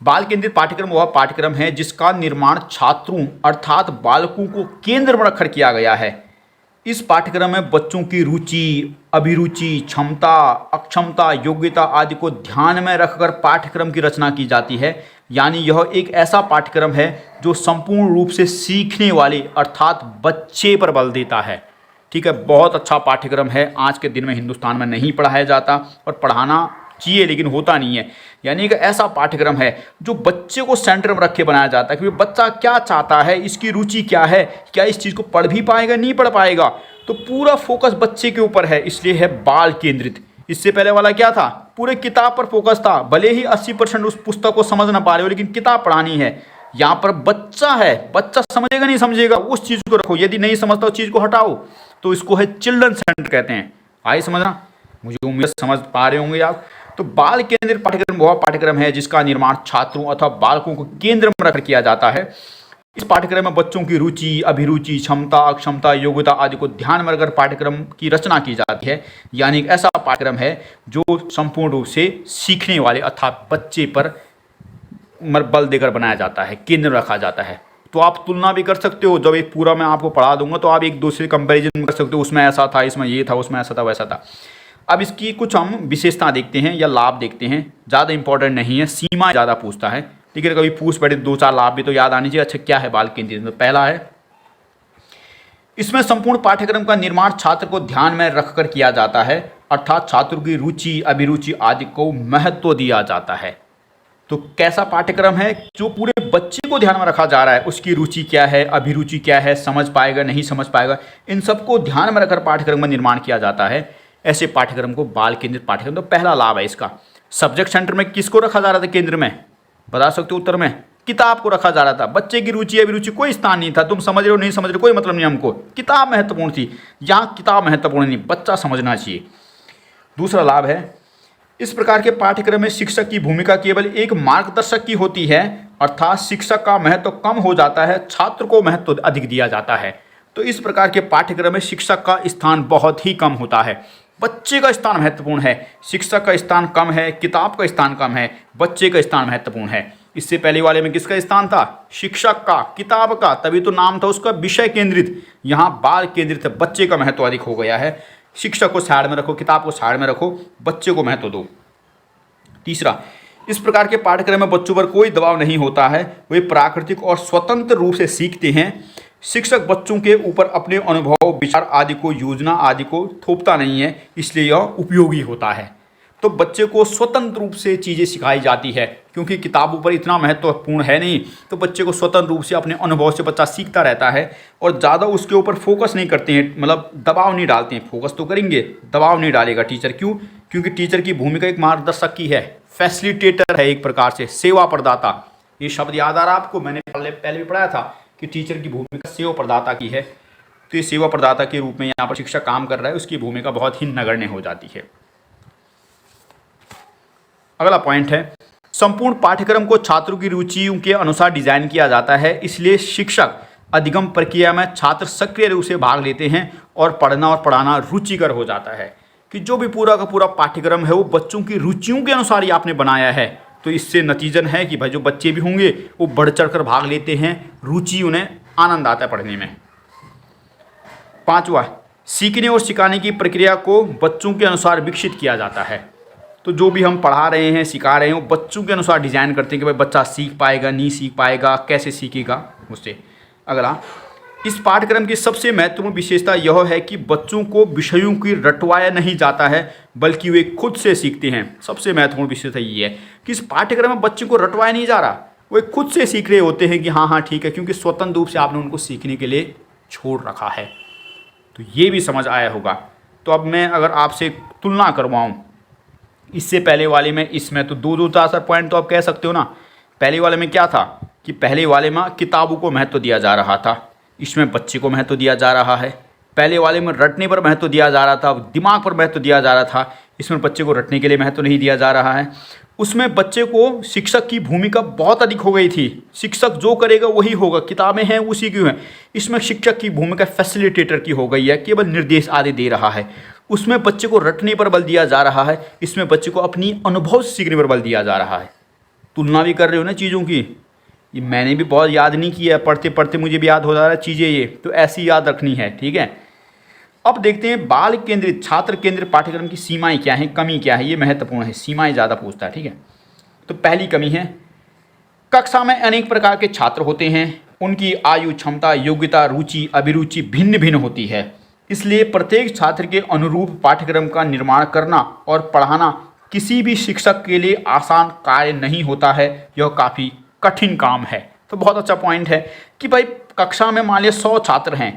बाल केंद्रित पाठ्यक्रम वह पाठ्यक्रम है जिसका निर्माण छात्रों अर्थात बालकों को केंद्र में रखकर किया गया है। इस पाठ्यक्रम में बच्चों की रुचि, अभिरुचि, क्षमता, अक्षमता, योग्यता आदि को ध्यान में रखकर पाठ्यक्रम की रचना की जाती है। यानी यह एक ऐसा पाठ्यक्रम है जो संपूर्ण रूप से सीखने वाले अर्थात बच्चे पर बल देता है। ठीक है, बहुत अच्छा पाठ्यक्रम है, आज के दिन में हिंदुस्तान में नहीं पढ़ाया जाता, और पढ़ाना चाहिए लेकिन होता नहीं है। यानी एक ऐसा पाठ्यक्रम है जो बच्चे को सेंटर में रख के बनाया जाता है कि बच्चा क्या चाहता है, इसकी रुचि क्या है, क्या इस चीज़ को पढ़ भी पाएगा, नहीं पढ़ पाएगा, तो पूरा फोकस बच्चे के ऊपर है, इसलिए है बाल केंद्रित। इससे पहले वाला क्या था, पूरे किताब पर फोकस था, भले ही 80% उस पुस्तक को समझ ना पा रहे हो लेकिन किताब पढ़ानी है। यहाँ पर बच्चा है, बच्चा समझेगा नहीं समझेगा उस चीज़ को रखो, यदि नहीं समझता उस चीज़ को हटाओ, तो इसको है चिल्ड्रन सेंटर कहते हैं। आइए समझना, मुझे उम्मीद समझ पा रहे होंगे आप। तो बाल केंद्रित पाठ्यक्रम वह पाठ्यक्रम है जिसका निर्माण छात्रों अथवा बालकों को केंद्र में रखकर किया जाता है। इस पाठ्यक्रम में बच्चों की रुचि, अभिरुचि, क्षमता, अक्षमता, योग्यता आदि को ध्यान में रखकर पाठ्यक्रम की रचना की जाती है। यानी एक ऐसा पाठ्यक्रम है जो संपूर्ण रूप से सीखने वाले अर्थात बच्चे पर बल देकर बनाया जाता है, केंद्र में रखा जाता है। तो आप तुलना भी कर सकते हो, जब एक पूरा मैं आपको पढ़ा दूंगा तो आप एक दूसरे कंपेरिजन कर सकते हो, उसमें ऐसा था, इसमें ये था, उसमें ऐसा था, वैसा था। अब इसकी कुछ हम विशेषता देखते हैं या लाभ देखते हैं, ज़्यादा इंपॉर्टेंट नहीं है, सीमा ज़्यादा पूछता है, लेकिन कभी पूछ बैठे 2-4 लाभ भी तो याद आनी चाहिए। अच्छा, क्या है बाल केंद्रित? तो पहला है, इसमें संपूर्ण पाठ्यक्रम का निर्माण छात्र को ध्यान में रखकर किया जाता है, अर्थात छात्रों की रुचि, अभिरुचि आदि को महत्व दिया जाता है। तो कैसा पाठ्यक्रम है? जो पूरे बच्चे को ध्यान में रखा जा रहा है, उसकी रुचि क्या है, अभिरुचि क्या है, समझ पाएगा नहीं समझ पाएगा, इन सबको ध्यान में रखकर पाठ्यक्रम का निर्माण किया जाता है। ऐसे पाठ्यक्रम को बाल केंद्रित पाठ्यक्रम, तो पहला लाभ है इसका। सब्जेक्ट सेंटर में किसको रखा जा रहा था केंद्र में? बता सकते हो उत्तर में? किताब को रखा जा रहा था। बच्चे की रुचि अभिरुचि कोई स्थान नहीं था, तुम समझ रहे हो नहीं समझ रहे कोई मतलब नहीं, हमको किताब महत्वपूर्ण थी। यहाँ किताब महत्वपूर्ण नहीं, बच्चा समझना चाहिए। दूसरा लाभ है, इस प्रकार के पाठ्यक्रम में शिक्षक की भूमिका केवल एक मार्गदर्शक की होती है, अर्थात शिक्षक का महत्व कम हो जाता है, छात्र को महत्व अधिक दिया जाता है। तो इस प्रकार के पाठ्यक्रम में शिक्षक का स्थान बहुत ही कम होता है, बच्चे का स्थान महत्वपूर्ण है। शिक्षक का स्थान कम है, किताब का स्थान कम है, बच्चे का स्थान महत्वपूर्ण है। इससे पहले वाले में किसका स्थान था? शिक्षक का, किताब का, तभी तो नाम था उसका विषय केंद्रित। यहाँ बाल केंद्रित है, बच्चे का महत्व अधिक हो गया है। शिक्षक को साइड में रखो, किताब को साइड में रखो, बच्चे को महत्व दो। तीसरा, इस प्रकार के पाठ्यक्रम में बच्चों पर कोई दबाव नहीं होता है, वे प्राकृतिक और स्वतंत्र रूप से सीखते हैं। शिक्षक बच्चों के ऊपर अपने अनुभव, विचार आदि को, योजना आदि को थोपता नहीं है, इसलिए यह उपयोगी होता है। तो बच्चे को स्वतंत्र रूप से चीज़ें सिखाई जाती है, क्योंकि किताबों पर इतना महत्वपूर्ण है नहीं, तो बच्चे को स्वतंत्र रूप से अपने अनुभव से बच्चा सीखता रहता है, और ज़्यादा उसके ऊपर फोकस नहीं करते हैं, मतलब दबाव नहीं डालते हैं। फोकस तो करेंगे, दबाव नहीं डालेगा टीचर। क्यों? क्योंकि टीचर की भूमिका एक मार्गदर्शक की है, फैसिलिटेटर है, एक प्रकार से सेवा प्रदाता। ये शब्द याद आ रहा आपको, मैंने पहले भी पढ़ाया था कि टीचर की भूमिका सेवा प्रदाता की है। तो ये सेवा प्रदाता के रूप में यहाँ पर शिक्षक काम कर रहा है, उसकी भूमिका बहुत ही नगण्य हो जाती है। अगला पॉइंट है, संपूर्ण पाठ्यक्रम को छात्रों की रुचियों के अनुसार डिजाइन किया जाता है, इसलिए शिक्षक अधिगम प्रक्रिया में छात्र सक्रिय रूप से भाग लेते हैं और पढ़ना और पढ़ाना रुचिकर हो जाता है। कि जो भी पूरा का पूरा पाठ्यक्रम है वो बच्चों की रुचियों के अनुसार ही आपने बनाया है, तो इससे नतीजन है कि भाई जो बच्चे भी होंगे वो बढ़ चढ़ कर भाग लेते हैं, रुचि उन्हें आनंद आता है पढ़ने में। पांचवा, सीखने और सिखाने की प्रक्रिया को बच्चों के अनुसार विकसित किया जाता है। तो जो भी हम पढ़ा रहे हैं, सिखा रहे हैं, वो बच्चों के अनुसार डिज़ाइन करते हैं कि भाई बच्चा सीख पाएगा, नहीं सीख पाएगा, कैसे सीखेगा उससे। अगला, इस पाठ्यक्रम की सबसे महत्वपूर्ण विशेषता यह है कि बच्चों को विषयों की रटवाया नहीं जाता है, बल्कि वे खुद से सीखते हैं। सबसे महत्वपूर्ण विशेषता ये है कि इस पाठ्यक्रम में बच्चों को रटवाया नहीं जा रहा, वे खुद से सीख रहे होते हैं कि हाँ हाँ ठीक है, क्योंकि स्वतंत्र रूप से आपने उनको सीखने के लिए छोड़ रखा है। तो ये भी समझ आया होगा। तो अब मैं अगर आपसे तुलना करवाऊँ इससे पहले वाले में, इसमें तो दो 4 पॉइंट तो आप कह सकते हो ना। पहले वाले में क्या था कि पहले वाले में किताबों को महत्व दिया जा रहा था, इसमें बच्चे को महत्व दिया जा रहा है। पहले वाले में रटने पर महत्व दिया जा रहा था, दिमाग पर महत्व दिया जा रहा था, इसमें बच्चे को रटने के लिए महत्व नहीं दिया जा रहा है। उसमें बच्चे को शिक्षक की भूमिका बहुत अधिक हो गई थी, शिक्षक जो करेगा वही होगा, किताबें हैं उसी की हैं। इसमें शिक्षक की भूमिका फैसिलिटेटर की हो गई है, केवल निर्देश आदि दे रहा है। उसमें बच्चे को रटने पर बल दिया जा रहा है, इसमें बच्चे को अपनी अनुभव से सीखने पर बल दिया जा रहा है। तुलना भी कर रहे हो ना चीज़ों की, ये मैंने भी बहुत याद नहीं किया है, पढ़ते पढ़ते मुझे भी याद हो जा रहा है चीज़ें, ये तो ऐसी याद रखनी है, ठीक है। अब देखते हैं बाल केंद्रित छात्र केंद्रित पाठ्यक्रम की सीमाएं क्या हैं, कमी क्या है, ये महत्वपूर्ण है, सीमाएं ज़्यादा पूछता है, ठीक है। तो पहली कमी है, कक्षा में अनेक प्रकार के छात्र होते हैं, उनकी आयु, क्षमता, योग्यता, रुचि, अभिरुचि भिन्न भिन्न होती है, इसलिए प्रत्येक छात्र के अनुरूप पाठ्यक्रम का निर्माण करना और पढ़ाना किसी भी शिक्षक के लिए आसान कार्य नहीं होता है, यह काफ़ी कठिन काम है। तो बहुत अच्छा पॉइंट है कि भाई कक्षा में मान लिया 100 छात्र हैं,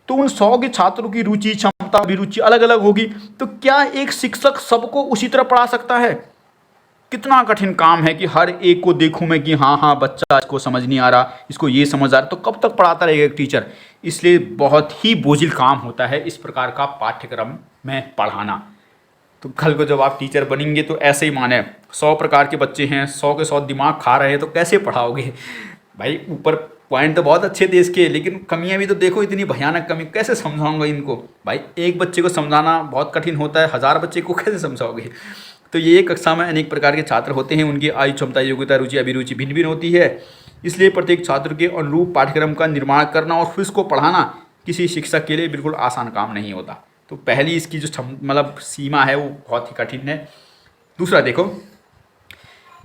तो उन 100 के छात्रों की रुचि, क्षमता, अभिरुचि अलग अलग होगी, तो क्या एक शिक्षक सबको उसी तरह पढ़ा सकता है? कितना कठिन काम है कि हर एक को देखूं मैं कि हाँ हाँ बच्चा इसको समझ नहीं आ रहा, इसको ये समझ आ रहा, तो कब तक पढ़ाता रहेगा एक टीचर। इसलिए बहुत ही बोझिल काम होता है इस प्रकार का पाठ्यक्रम में पढ़ाना। तो कल को जब आप टीचर बनेंगे तो ऐसे ही माने 100 प्रकार के बच्चे हैं, 100 के 100 दिमाग खा रहे हैं, तो कैसे पढ़ाओगे भाई। ऊपर पॉइंट तो बहुत अच्छे थे इसके, लेकिन कमियां भी तो देखो, इतनी भयानक कमी, कैसे समझाऊंगा इनको भाई। एक बच्चे को समझाना बहुत कठिन होता है, 1000 बच्चे को कैसे समझाओगे। तो ये कक्षा में अनेक प्रकार के छात्र होते हैं, उनकी आयु, क्षमता, योग्यता, रुचि, अभिरुचि भिन्न भिन्न होती है, इसलिए प्रत्येक छात्र के अनुरूप पाठ्यक्रम का निर्माण करना और फिर इसको पढ़ाना किसी शिक्षक के लिए बिल्कुल आसान काम नहीं होता। तो पहली इसकी जो मतलब सीमा है वो बहुत ही कठिन है। दूसरा देखो,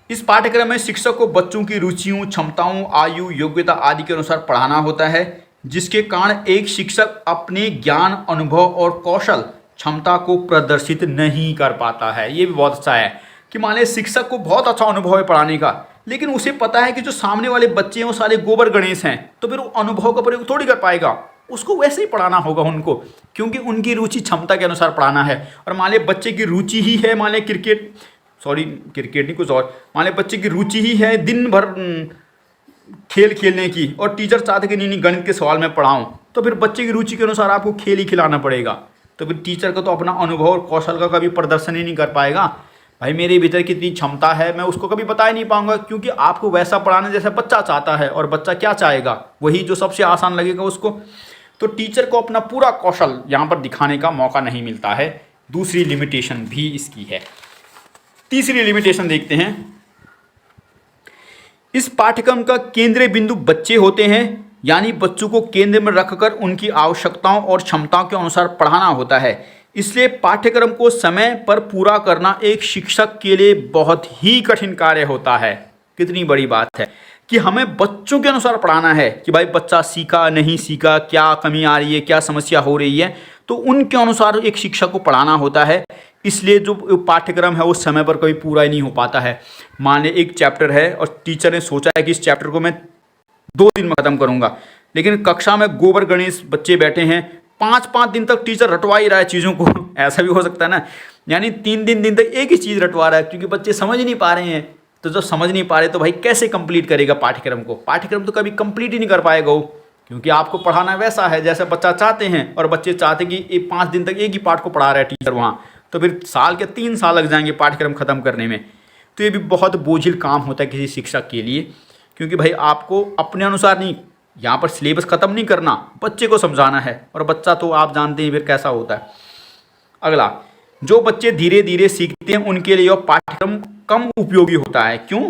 इस पाठ्यक्रम में शिक्षक को बच्चों की रुचियों, क्षमताओं, आयु, योग्यता आदि के अनुसार पढ़ाना होता है, जिसके कारण एक शिक्षक अपने ज्ञान, अनुभव और कौशल क्षमता को प्रदर्शित नहीं कर पाता है। ये भी बहुत अच्छा है कि मान लीजिए शिक्षक को बहुत अच्छा अनुभव है पढ़ाने का, लेकिन उसे पता है कि जो सामने वाले बच्चे हैं वो सारे गोबर गणेश हैं, तो फिर वो अनुभव का प्रयोग थोड़ी कर पाएगा, उसको वैसे ही पढ़ाना होगा उनको, क्योंकि उनकी रुचि क्षमता के अनुसार पढ़ाना है। और मान लीजिए बच्चे की रुचि ही है, मान लीजिए क्रिकेट नहीं कुछ और, मान लीजिए बच्चे की रुचि ही है दिन भर खेल खेलने की, और टीचर चाहते कि नहीं गणित के सवाल में पढ़ाऊँ, तो फिर बच्चे की रुचि के अनुसार आपको खेल ही खिलाना पड़ेगा। तो फिर टीचर को तो अपना अनुभव और कौशल का कभी प्रदर्शन ही नहीं कर पाएगा। भाई मेरे भीतर कितनी क्षमता है मैं उसको कभी बता ही नहीं पाऊंगा, क्योंकि आपको वैसा पढ़ाना जैसा बच्चा चाहता है, और बच्चा क्या चाहेगा, वही जो सबसे आसान लगेगा उसको। तो टीचर को अपना पूरा कौशल यहाँ पर दिखाने का मौका नहीं मिलता है। दूसरी लिमिटेशन भी इसकी है। तीसरी लिमिटेशन देखते हैं, इस पाठ्यक्रम का केंद्रीय बिंदु बच्चे होते हैं, यानी बच्चों को केंद्र में रखकर उनकी आवश्यकताओं और क्षमताओं के अनुसार पढ़ाना होता है, इसलिए पाठ्यक्रम को समय पर पूरा करना एक शिक्षक के लिए बहुत ही कठिन कार्य होता है। कितनी बड़ी बात है कि हमें बच्चों के अनुसार पढ़ाना है कि भाई बच्चा सीखा नहीं सीखा, क्या कमी आ रही है, क्या समस्या हो रही है, तो उनके अनुसार एक शिक्षक को पढ़ाना होता है। इसलिए जो पाठ्यक्रम है वो समय पर कभी पूरा ही नहीं हो पाता है। मान लीजिए एक चैप्टर है और टीचर ने सोचा है कि इस चैप्टर को मैं 2 दिन में ख़त्म करूंगा, लेकिन कक्षा में गोबर गणेश बच्चे बैठे हैं, 5-5 दिन तक टीचर रटवा ही रहा है चीज़ों को। ऐसा भी हो सकता है ना, यानी 3 दिन तक एक ही चीज़ रटवा रहा है, क्योंकि बच्चे समझ नहीं पा रहे हैं। तो जब समझ नहीं पा रहे तो भाई कैसे कंप्लीट करेगा पाठ्यक्रम को? पाठ्यक्रम तो कभी कंप्लीट ही नहीं कर पाएगा वो, क्योंकि आपको पढ़ाना वैसा है जैसे बच्चा चाहते हैं, और बच्चे चाहते कि 5 दिन तक एक ही पाठ को पढ़ा रहा है टीचर वहाँ, तो फिर साल के 3 साल लग जाएंगे पाठ्यक्रम खत्म करने में। तो ये भी बहुत बोझिल काम होता है किसी शिक्षक के लिए, क्योंकि भाई आपको अपने अनुसार नहीं, यहाँ पर सिलेबस ख़त्म नहीं करना, बच्चे को समझाना है, और बच्चा तो आप जानते हैं फिर कैसा होता है। अगला, जो बच्चे धीरे धीरे सीखते हैं उनके लिए यह पाठ्यक्रम कम उपयोगी होता है। क्यों?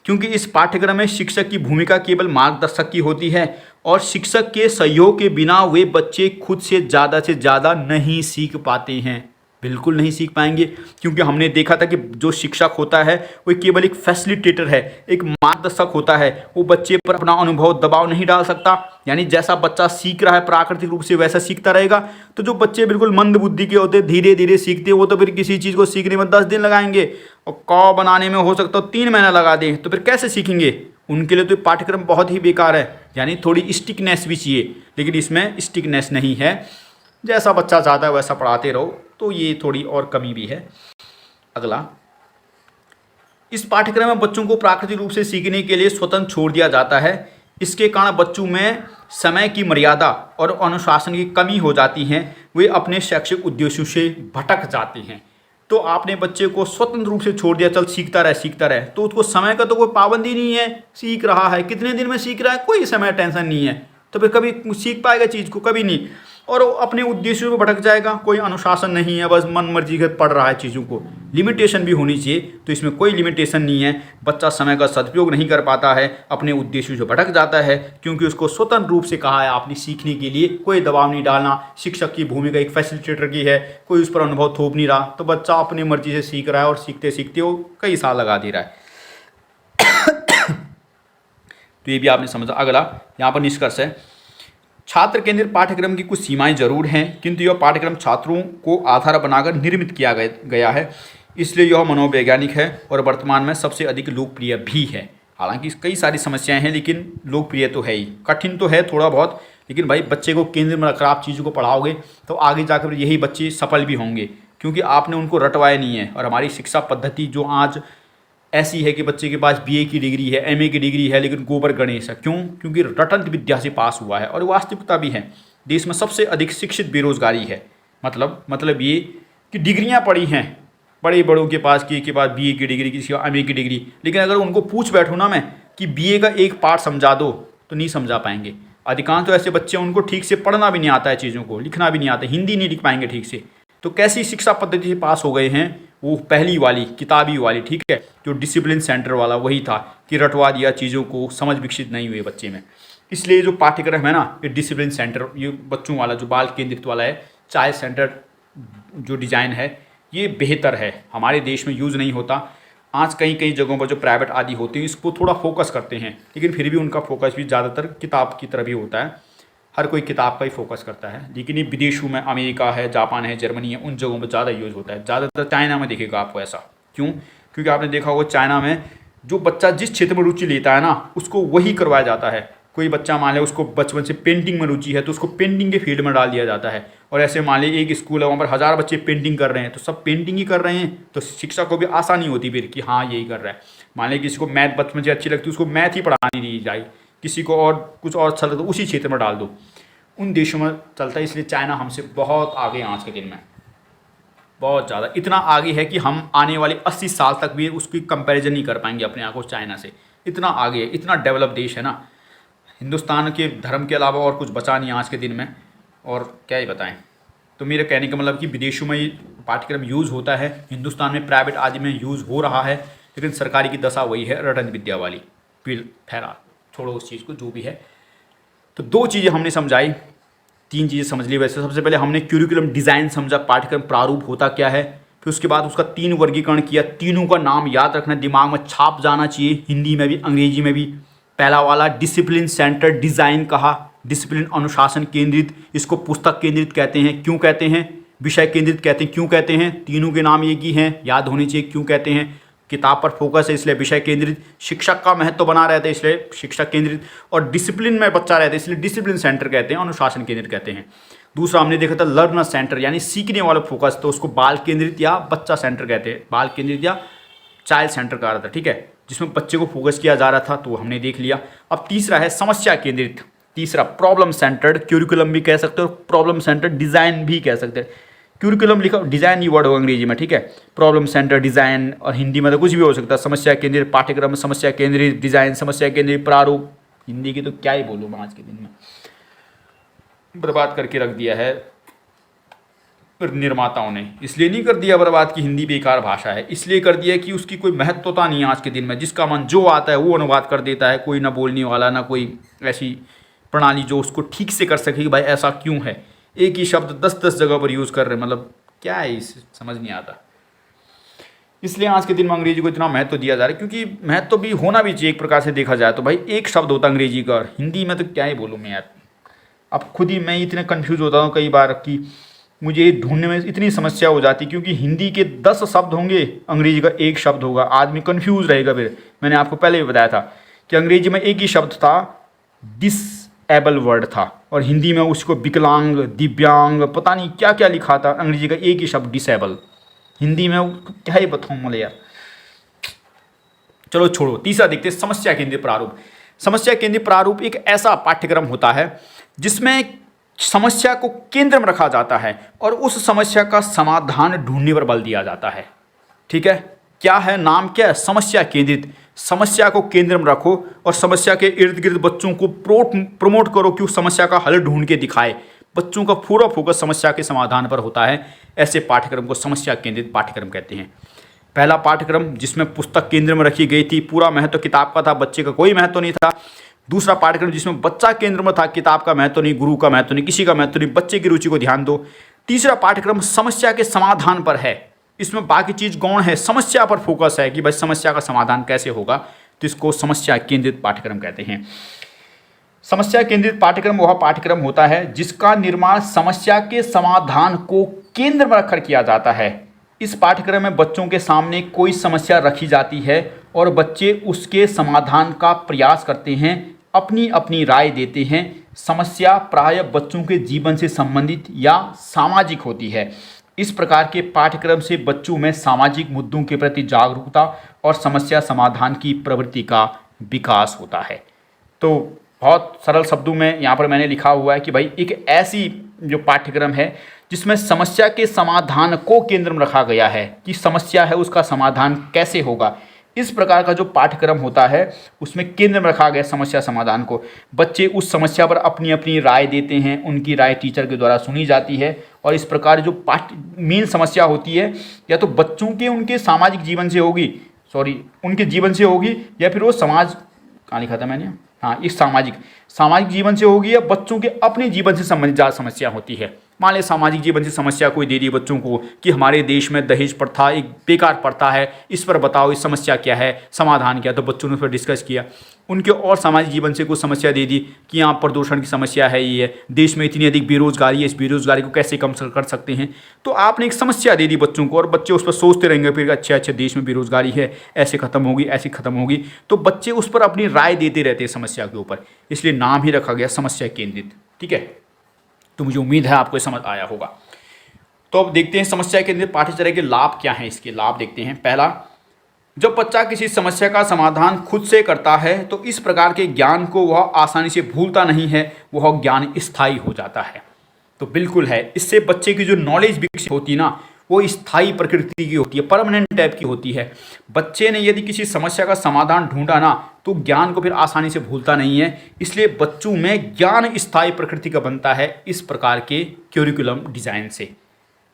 क्योंकि इस पाठ्यक्रम में शिक्षक की भूमिका केवल मार्गदर्शक की होती है, और शिक्षक के सहयोग के बिना वे बच्चे खुद से ज़्यादा नहीं सीख पाते हैं। बिल्कुल नहीं सीख पाएंगे, क्योंकि हमने देखा था कि जो शिक्षक होता है वो केवल एक फैसिलिटेटर है, एक मार्गदर्शक होता है। वो बच्चे पर अपना अनुभव दबाव नहीं डाल सकता, यानी जैसा बच्चा सीख रहा है प्राकृतिक रूप से वैसा सीखता रहेगा। तो जो बच्चे बिल्कुल मंद बुद्धि के होते धीरे धीरे सीखते वो तो फिर किसी चीज़ को सीखने में 10 दिन लगाएंगे, और क बनाने में हो सकता है 3 महीना लगा दें, तो फिर कैसे सीखेंगे? उनके लिए तो पाठ्यक्रम बहुत ही बेकार है। यानी थोड़ी स्टिकनेस भी चाहिए, लेकिन इसमें स्टिकनेस नहीं है, जैसा बच्चा चाहता है वैसा पढ़ाते रहो, तो ये थोड़ी और कमी भी है। अगला, इस पाठ्यक्रम में बच्चों को प्राकृतिक रूप से सीखने के लिए स्वतंत्र छोड़ दिया जाता है। इसके कारण बच्चों में समय की मर्यादा और अनुशासन की कमी हो जाती है, वे अपने शैक्षिक उद्देश्यों से भटक जाते हैं। तो आपने बच्चे को स्वतंत्र रूप से छोड़ दिया, चल सीखता रहे, तो उसको समय का तो कोई पाबंदी नहीं है, सीख रहा है, कितने दिन में सीख रहा है, कोई समय टेंशन नहीं है, तो फिर कभी सीख पाएगा चीज़ को? कभी नहीं। और वो अपने उद्देश्यों में भटक जाएगा, कोई अनुशासन नहीं है, बस मन मर्जी के पढ़ रहा है चीज़ों को। लिमिटेशन भी होनी चाहिए, तो इसमें कोई लिमिटेशन नहीं है। बच्चा समय का सदुपयोग नहीं कर पाता है, अपने उद्देश्यों से भटक जाता है, क्योंकि उसको स्वतंत्र रूप से कहा है आपने सीखने के लिए, कोई दबाव नहीं डालना। शिक्षक की भूमिका एक फैसिलिटेटर की है, कोई उस पर अनुभव थोप नहीं रहा, तो बच्चा अपनी मर्जी से सीख रहा है, और सीखते सीखते वो कई साल लगा दे रहा है। तो ये भी आपने समझा। अगला, यहाँ पर निष्कर्ष है, छात्र केंद्रित पाठ्यक्रम की कुछ सीमाएं जरूर हैं, किंतु यह पाठ्यक्रम छात्रों को आधार बनाकर निर्मित किया गया है, इसलिए यह मनोवैज्ञानिक है और वर्तमान में सबसे अधिक लोकप्रिय भी है। हालांकि कई सारी समस्याएं हैं, लेकिन लोकप्रिय तो है ही। कठिन तो है थोड़ा बहुत, लेकिन भाई बच्चे को केंद्र में रखकर आप चीज़ों को पढ़ाओगे तो आगे जाकर यही बच्चे सफल भी होंगे, क्योंकि आपने उनको रटवाया नहीं है। और हमारी शिक्षा पद्धति जो आज ऐसी है कि बच्चे के पास BA की डिग्री है, MA की डिग्री है, लेकिन गोबर गणेश है। क्यों? क्योंकि रटंत विद्या से पास हुआ है, और वास्तविकता भी है। देश में सबसे अधिक शिक्षित बेरोजगारी है। मतलब ये कि डिग्रियां पड़ी हैं बड़े बड़ों के पास, कि के पास BA की डिग्री, किसी का MA की डिग्री, लेकिन अगर उनको पूछ बैठो ना मैं कि BA का एक पार्ट समझा दो, तो नहीं समझा पाएंगे। अधिकांश तो ऐसे बच्चे उनको ठीक से पढ़ना भी नहीं आता है, चीज़ों को लिखना भी नहीं आता, हिंदी नहीं लिख पाएंगे ठीक से। तो कैसी शिक्षा पद्धति से पास हो गए हैं? वो पहली वाली किताबी वाली, ठीक है, जो डिसिप्लिन सेंटर वाला वही था, कि रटवा दिया चीज़ों को, समझ विकसित नहीं हुए बच्चे में। इसलिए जो पाठ्यक्रम है ना, ये डिसिप्लिन सेंटर, ये बच्चों वाला जो बाल केंद्रित वाला है, चाइल्ड सेंटर जो डिज़ाइन है, ये बेहतर है। हमारे देश में यूज़ नहीं होता। आज कई जगहों पर जो प्राइवेट आदि होते हैं इसको थोड़ा फोकस करते हैं, लेकिन फिर भी उनका फोकस भी ज़्यादातर किताब की तरफ ही होता है। हर कोई किताब का ही फोकस करता है, लेकिन ये विदेशों में, अमेरिका है, जापान है, जर्मनी है, उन जगहों पर ज़्यादा यूज़ होता है। ज़्यादातर चाइना में देखेगा आपको ऐसा। क्यों? क्योंकि आपने देखा होगा चाइना में जो बच्चा जिस क्षेत्र में रुचि लेता है ना, उसको वही करवाया जाता है। कोई बच्चा मान ले उसको बचपन से पेंटिंग में रुचि है, तो उसको पेंटिंग के फील्ड में डाल दिया जाता है। और ऐसे मान ले एक स्कूल है, वहाँ पर 1000 बच्चे पेंटिंग कर रहे हैं, तो सब पेंटिंग ही कर रहे हैं, तो शिक्षा को भी आसानी होती फिर कि हाँ यही कर रहा है। मान ले किसी को मैथ बचपन से अच्छी लगती है, उसको मैथ ही पढ़ानी दी जाए, किसी को और कुछ और अच्छा लगता है उसी क्षेत्र में डाल दो। उन देशों में चलता है, इसलिए चाइना हमसे बहुत आगे आज के दिन में, बहुत ज़्यादा। इतना आगे है कि हम आने वाले 80 साल तक भी उसकी कंपैरिजन नहीं कर पाएंगे अपने आप को चाइना से। इतना आगे है, इतना डेवलप देश है ना। हिंदुस्तान के धर्म के अलावा और कुछ बचा नहीं आज के दिन में, और क्या ही बताएं। तो मेरे कहने का मतलब कि विदेशों में ये पाठ्यक्रम यूज़ होता है, हिंदुस्तान में प्राइवेट आदि में यूज़ हो रहा है, लेकिन सरकारी की दशा वही है, रटन विद्या वाली। फिर ठहरा, छोड़ो उस चीज़ को, जो भी है। तो 2 चीज़ें हमने समझाई, 3 चीज़ें समझ ली वैसे। सबसे पहले हमने क्यूरिकुलम डिज़ाइन समझा, पाठ्यक्रम प्रारूप होता क्या है। फिर उसके बाद उसका 3 वर्गीकरण किया, तीनों का नाम याद रखना, दिमाग में छाप जाना चाहिए, हिंदी में भी अंग्रेजी में भी। पहला वाला डिसिप्लिन सेंटर डिज़ाइन कहा, डिसिप्लिन अनुशासन केंद्रित, इसको पुस्तक केंद्रित कहते हैं। क्यों कहते हैं? विषय केंद्रित कहते हैं। क्यों कहते हैं? तीनों के नाम एक ही हैं, याद होने चाहिए क्यों कहते हैं। किताब पर फोकस है इसलिए विषय केंद्रित, शिक्षक का महत्व बना रहता है इसलिए शिक्षक केंद्रित, और डिसिप्लिन में बच्चा रहता है इसलिए डिसिप्लिन सेंटर कहते हैं, अनुशासन केंद्रित कहते हैं। दूसरा हमने देखा था लर्नर सेंटर यानी सीखने वाला फोकस, तो उसको बाल केंद्रित या बच्चा सेंटर कहते हैं, बाल केंद्रित या चाइल्ड सेंटर कहा रहा था, ठीक है, जिसमें बच्चे को फोकस किया जा रहा था, तो हमने देख लिया। अब तीसरा है समस्या केंद्रित, तीसरा प्रॉब्लम सेंटर्ड क्यूरिकुलम भी कह सकते हो, प्रॉब्लम सेंटर्ड डिज़ाइन भी कह सकते हैं। क्यूरिकुलम लिखा डिज़ाइन ही वर्ड होगा अंग्रेजी में, ठीक है, प्रॉब्लम सेंटर डिज़ाइन, और हिंदी में तो कुछ भी हो सकता है, समस्या केंद्रित पाठ्यक्रम, समस्या केंद्रित डिज़ाइन, समस्या केंद्रित प्रारूप। हिंदी की तो क्या ही बोलूँ मैं, आज के दिन में बर्बाद करके रख दिया है निर्माताओं ने। इसलिए नहीं कर दिया बर्बाद कि हिंदी बेकार भाषा है, इसलिए कर दिया कि उसकी कोई महत्वता नहीं है आज के दिन में, जिसका मन जो आता है वो अनुवाद कर देता है, कोई ना बोलने वाला, ना कोई ऐसी प्रणाली जो उसको ठीक से कर सके कि भाई ऐसा क्यों है, एक ही शब्द 10-10 जगह पर यूज़ कर रहे, मतलब क्या है, इस समझ नहीं आता। इसलिए आज के दिन में अंग्रेजी को इतना महत्व दिया जा रहा है, क्योंकि महत्व भी होना भी चाहिए एक प्रकार से देखा जाए तो। भाई एक शब्द होता है अंग्रेजी का, और हिंदी में तो क्या ही बोलूँ मैं यार, अब खुद ही मैं इतने कन्फ्यूज़ होता हूँ कई बार कि मुझे ढूंढने में इतनी समस्या हो जाती, क्योंकि हिंदी के 10 शब्द होंगे, अंग्रेजी का एक शब्द होगा, आदमी कंफ्यूज रहेगा। फिर मैंने आपको पहले भी बताया था कि अंग्रेजी में एक ही शब्द था, डिसएबल वर्ड था, और हिंदी में उसको विकलांग, दिव्यांग, पता नहीं क्या क्या लिखा था, अंग्रेजी का एक ही शब्द डिसएबल, हिंदी में क्या ही बताऊँ मैं यार। चलो छोड़ो, तीसरा देखते हैं समस्या केंद्रित प्रारूप। समस्या केंद्रित प्रारूप एक ऐसा पाठ्यक्रम होता है जिसमें समस्या को केंद्र में रखा जाता है और उस समस्या का समाधान ढूंढने पर बल दिया जाता है, ठीक है। क्या है, नाम क्या है, समस्या केंद्रित। समस्या को केंद्र में रखो और समस्या के इर्द गिर्द बच्चों को प्रमोट करो कि उस समस्या का हल ढूंढ के दिखाए। बच्चों का पूरा फोकस समस्या के समाधान पर होता है। ऐसे पाठ्यक्रम को समस्या केंद्रित पाठ्यक्रम कहते हैं। पहला पाठ्यक्रम जिसमें पुस्तक केंद्र में रखी गई थी, पूरा महत्व किताब का था, बच्चे का कोई महत्व नहीं था। दूसरा पाठ्यक्रम जिसमें बच्चा केंद्र में था, किताब का महत्व नहीं, गुरु का महत्व नहीं, किसी का महत्व नहीं, बच्चे की रुचि को ध्यान दो। तीसरा पाठ्यक्रम समस्या के समाधान पर है, इसमें बाकी चीज़ गौण है, समस्या पर फोकस है कि भाई समस्या का समाधान कैसे होगा, तो इसको समस्या केंद्रित पाठ्यक्रम कहते हैं। समस्या केंद्रित पाठ्यक्रम वह पाठ्यक्रम होता है जिसका निर्माण समस्या के समाधान को केंद्र में रखकर किया जाता है। इस पाठ्यक्रम में बच्चों के सामने कोई समस्या रखी जाती है और बच्चे उसके समाधान का प्रयास करते हैं, अपनी अपनी राय देते हैं। समस्या प्रायः बच्चों के जीवन से संबंधित या सामाजिक होती है। इस प्रकार के पाठ्यक्रम से बच्चों में सामाजिक मुद्दों के प्रति जागरूकता और समस्या समाधान की प्रवृत्ति का विकास होता है। तो बहुत सरल शब्दों में यहाँ पर मैंने लिखा हुआ है कि भाई एक ऐसी जो पाठ्यक्रम है जिसमें समस्या के समाधान को केंद्र में रखा गया है कि समस्या है उसका समाधान कैसे होगा। इस प्रकार का जो पाठ्यक्रम होता है उसमें केंद्र में रखा गया समस्या समाधान को। बच्चे उस समस्या पर अपनी अपनी राय देते हैं, उनकी राय टीचर के द्वारा सुनी जाती है और इस प्रकार जो मेन समस्या होती है या तो बच्चों के उनके सामाजिक जीवन से होगी, उनके जीवन से होगी, या फिर वो समाज कहाँ लिखा था मैंने, हाँ, इस सामाजिक जीवन से होगी या बच्चों के अपने जीवन से संबंधित ज़्यादा समस्या होती है। मान लें सामाजिक जीवन से समस्या कोई दे दी बच्चों को कि हमारे देश में दहेज प्रथा एक बेकार प्रथा है, इस पर बताओ इस समस्या क्या है, समाधान क्या। तो बच्चों ने उस पर डिस्कस किया। उनके और सामाजिक जीवन से कुछ समस्या दे दी कि यहाँ प्रदूषण की समस्या है, ये है, देश में इतनी अधिक बेरोजगारी है, इस बेरोजगारी को कैसे कम कर सकते हैं। तो आपने एक समस्या दे दी बच्चों को और बच्चे उस पर सोचते रहेंगे फिर अच्छा देश में बेरोजगारी है, ऐसे खत्म होगी, ऐसी खत्म होगी। तो बच्चे उस पर अपनी राय देते रहते हैं समस्या के ऊपर, इसलिए नाम ही रखा गया समस्या केंद्रित, ठीक है। तो मुझे उम्मीद है आपको समझ आया होगा। तो अब देखते हैं समस्या केंद्रित पाठ्यचर्या के लाभ क्या हैं। इसके लाभ देखते हैं। पहला, जब बच्चा किसी समस्या का समाधान खुद से करता है तो इस प्रकार के ज्ञान को वह आसानी से भूलता नहीं है, वह ज्ञान स्थायी हो जाता है। तो बिल्कुल है, इससे बच्चे की जो नॉलेज विकसित होती है ना, वो स्थायी प्रकृति की होती है, परमानेंट टाइप की होती है। बच्चे ने यदि किसी समस्या का समाधान ढूंढा ना तो ज्ञान को फिर आसानी से भूलता नहीं है, इसलिए बच्चों में ज्ञान स्थायी प्रकृति का बनता है इस प्रकार के क्यूरिकुलम डिज़ाइन से।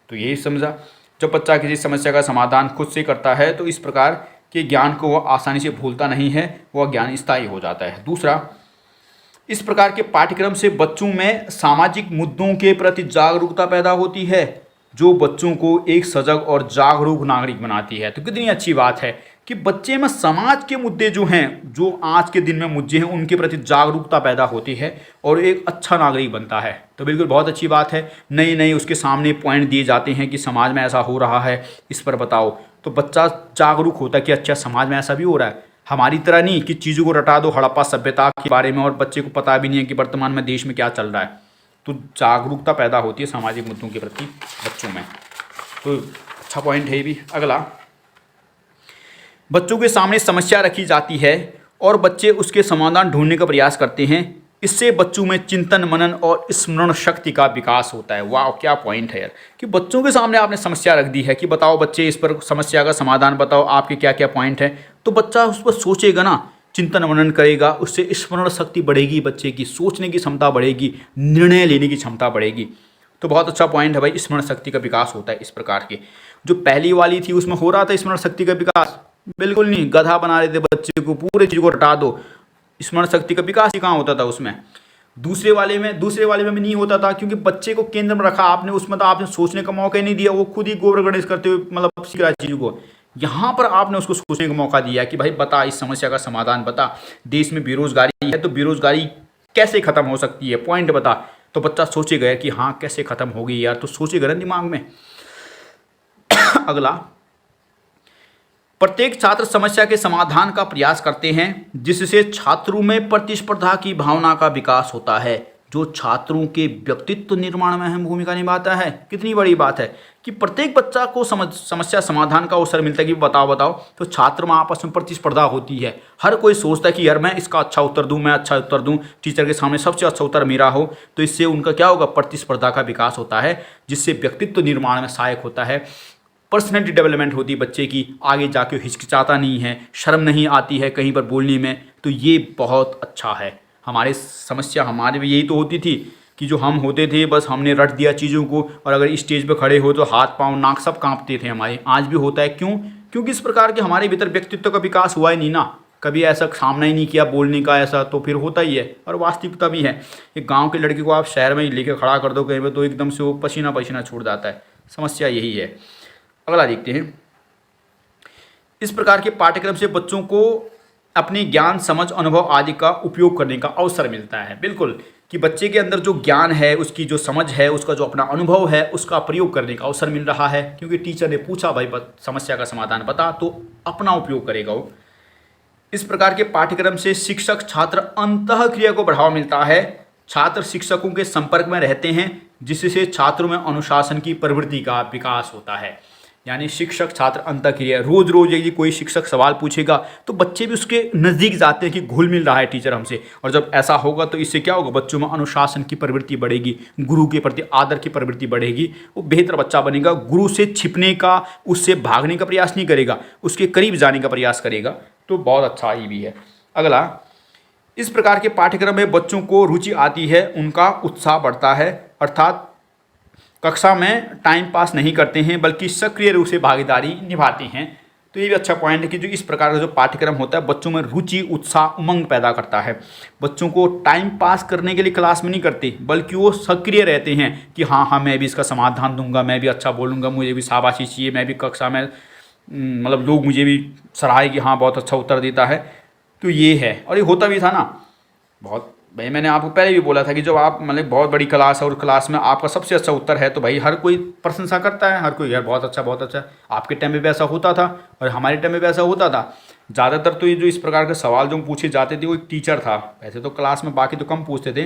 तो यही समझा, जब बच्चा किसी समस्या का समाधान खुद से करता है तो इस प्रकार के ज्ञान को वह आसानी से भूलता नहीं है, वह ज्ञान स्थायी हो जाता है। दूसरा, इस प्रकार के पाठ्यक्रम से बच्चों में सामाजिक मुद्दों के प्रति जागरूकता पैदा होती है, जो बच्चों को एक सजग और जागरूक नागरिक बनाती है। तो कितनी अच्छी बात है कि बच्चे में समाज के मुद्दे जो हैं, जो आज के दिन में मुद्दे हैं, उनके प्रति जागरूकता पैदा होती है और एक अच्छा नागरिक बनता है। तो बिल्कुल बहुत अच्छी बात है। नए नए उसके सामने पॉइंट दिए जाते हैं कि समाज में ऐसा हो रहा है, इस पर बताओ। तो बच्चा जागरूक होता है कि अच्छा समाज में ऐसा भी हो रहा है, हमारी तरह नहीं कि चीज़ों को रटा दो हड़प्पा सभ्यता के बारे में और बच्चे को पता भी नहीं है कि वर्तमान में देश में क्या चल रहा है। तो जागरूकता पैदा होती है सामाजिक मुद्दों के प्रति बच्चों में। तो अच्छा पॉइंट है ये भी। अगला, बच्चों के सामने समस्या रखी जाती है और बच्चे उसके समाधान ढूंढने का प्रयास करते हैं। इससे बच्चों में चिंतन मनन और स्मरण शक्ति का विकास होता है। वाह, क्या पॉइंट है यार, कि बच्चों के सामने आपने समस्या रख दी है कि बताओ बच्चे इस पर समस्या का समाधान बताओ, आपके क्या क्या पॉइंट है। तो बच्चा उस पर सोचेगा ना, चिंतन मनन करेगा, उससे स्मरण शक्ति बढ़ेगी, बच्चे की सोचने की क्षमता बढ़ेगी, निर्णय लेने की क्षमता बढ़ेगी। तो बहुत अच्छा पॉइंट है भाई, स्मरण शक्ति का विकास होता है इस प्रकार के। जो पहली वाली थी उसमें हो रहा था स्मरण शक्ति का विकास? बिल्कुल नहीं, गधा बना रहे थे बच्चे को, पूरे चीज को हटा दो, स्मरण शक्ति का विकास ही कहाँ होता था उसमें। दूसरे वाले में भी नहीं होता था, क्योंकि बच्चे को केंद्र में रखा आपने, उसमें तो आपने सोचने का मौका ही नहीं दिया, वो खुद ही गोबर गणेश करते हुए मतलब सीख रहा है चीज़ को। यहाँ पर आपने उसको सोचने का मौका दिया कि भाई बता, इस समस्या का समाधान बता, देश में बेरोजगारी है तो बेरोजगारी कैसे खत्म हो सकती है, पॉइंट बता। तो बच्चा सोचेगा कि हाँ कैसे खत्म होगी यार, तो सोचेगा ना दिमाग में। अगला, प्रत्येक छात्र समस्या के समाधान का प्रयास करते हैं, जिससे छात्रों में प्रतिस्पर्धा की भावना का विकास होता है, जो छात्रों के व्यक्तित्व निर्माण में अहम भूमिका निभाता है। कितनी बड़ी बात है कि प्रत्येक बच्चा को समस्या समाधान का अवसर मिलता है कि बताओ। तो छात्र में आपस में प्रतिस्पर्धा होती है, हर कोई सोचता है कि यार मैं इसका अच्छा उत्तर दूं, मैं अच्छा उत्तर दूं, टीचर के सामने सबसे अच्छा उत्तर मेरा हो। तो इससे उनका क्या होगा, प्रतिस्पर्धा का विकास होता है, जिससे व्यक्तित्व निर्माण में सहायक होता है। पर्सनैलिटी डेवलपमेंट होती है बच्चे की, आगे जाके हिचकिचाता नहीं है, शर्म नहीं आती है कहीं पर बोलने में। तो ये बहुत अच्छा है। हमारे समस्या हमारे में यही तो होती थी कि जो हम होते थे बस हमने रट दिया चीज़ों को, और अगर स्टेज पर खड़े हो तो हाथ पाँव नाक सब कांपते थे हमारे। आज भी होता है, क्यों? क्योंकि इस प्रकार के हमारे भीतर व्यक्तित्व का विकास हुआ ही नहीं ना, कभी ऐसा सामना ही नहीं किया बोलने का, ऐसा तो फिर होता ही है। और वास्तविकता भी है, एक गाँव के लड़के को आप शहर में ही लेकर खड़ा कर दो कहीं पर, तो एकदम से वो पसीना पसीना छूट जाता है। समस्या यही है। अगला देखते हैं, इस प्रकार के पाठ्यक्रम से बच्चों को अपने ज्ञान समझ अनुभव आदि का उपयोग करने का अवसर मिलता है। बिल्कुल, कि बच्चे के अंदर जो ज्ञान है, उसकी जो समझ है, उसका जो अपना अनुभव है, उसका प्रयोग करने का अवसर मिल रहा है। क्योंकि टीचर ने पूछा भाई समस्या का समाधान बता, तो अपना उपयोग करेगा वो। इस प्रकार के पाठ्यक्रम से शिक्षक छात्र अंतःक्रिया को बढ़ावा मिलता है। छात्र शिक्षकों के संपर्क में रहते हैं, जिससे छात्रों में अनुशासन की प्रवृत्ति का विकास होता है। यानी शिक्षक छात्र अंतःक्रिया, रोज रोज यदि कोई शिक्षक सवाल पूछेगा तो बच्चे भी उसके नज़दीक जाते हैं कि घुल मिल रहा है टीचर हमसे। और जब ऐसा होगा तो इससे क्या होगा, बच्चों में अनुशासन की प्रवृत्ति बढ़ेगी, गुरु के प्रति आदर की प्रवृत्ति बढ़ेगी, वो बेहतर बच्चा बनेगा। गुरु से छिपने का, उससे भागने का प्रयास नहीं करेगा, उसके करीब जाने का प्रयास करेगा। तो बहुत अच्छा ही भी है। अगला, इस प्रकार के पाठ्यक्रम में बच्चों को रुचि आती है, उनका उत्साह बढ़ता है, अर्थात कक्षा में टाइम पास नहीं करते हैं बल्कि सक्रिय रूप से भागीदारी निभाते हैं। तो ये भी अच्छा पॉइंट है कि जो इस प्रकार का जो पाठ्यक्रम होता है बच्चों में रुचि उत्साह उमंग पैदा करता है। बच्चों को टाइम पास करने के लिए क्लास में नहीं करते, बल्कि वो सक्रिय रहते हैं कि हाँ मैं भी इसका समाधान दूंगा, मैं भी अच्छा बोलूँगा, मुझे भी शाबाशी चाहिए, मैं भी कक्षा में मतलब लोग मुझे भी सराहे कि हाँ बहुत अच्छा उत्तर देता है। तो ये है, और ये होता भी था ना बहुत भाई। मैंने आपको पहले भी बोला था कि जब आप मतलब बहुत बड़ी क्लास है और क्लास में आपका सबसे अच्छा उत्तर है तो भाई हर कोई प्रशंसा करता है, हर कोई यार बहुत अच्छा बहुत अच्छा। आपके टाइम में भी ऐसा होता था और हमारे टाइम में भी ऐसा होता था। ज़्यादातर तो ये जो इस प्रकार के सवाल जो पूछे जाते थे वो एक टीचर था, वैसे तो क्लास में बाकी तो कम पूछते थे।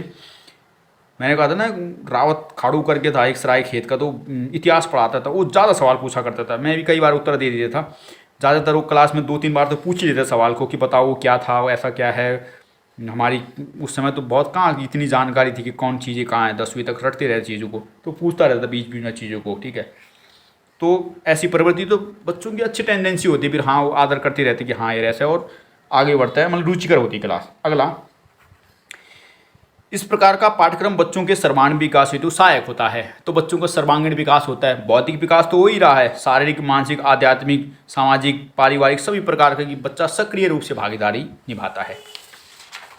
मैंने कहा था ना, रावत खाड़ू करके था एक सराय खेत का, तो इतिहास पढ़ाता था, वो ज़्यादा सवाल पूछा करता था। मैं भी कई बार उत्तर दे देता था। ज़्यादातर वो क्लास में 2-3 बार तो पूछ ही लेते सवाल को कि बताओ वो क्या था, वो ऐसा क्या है। हमारी उस समय तो बहुत कहाँ इतनी जानकारी थी कि कौन चीज़ें कहाँ है, 10वीं तक रटते रहे चीज़ों को, तो पूछता रहता बीच बीच में चीज़ों को। ठीक है, तो ऐसी प्रवृत्ति तो बच्चों की अच्छी टेंडेंसी होती है, फिर हाँ वो आदर करते रहते कि हाँ यार ऐसा, और आगे बढ़ता है, मतलब रुचिकर होती है क्लास। अगला, इस प्रकार का पाठ्यक्रम बच्चों के सर्वांगीण विकास हेतु सहायक होता है। तो बच्चों का सर्वांगीण विकास होता है, भौतिक विकास तो हो ही रहा है, शारीरिक मानसिक आध्यात्मिक सामाजिक पारिवारिक सभी प्रकार का, कि बच्चा सक्रिय रूप से भागीदारी निभाता है।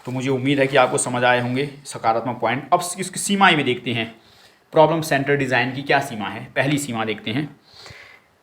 तो मुझे उम्मीद है कि आपको समझ आए होंगे सकारात्मक पॉइंट। अब इसकी सीमाएं भी देखते हैं। प्रॉब्लम सेंटर डिज़ाइन की क्या सीमा है? पहली सीमा देखते हैं,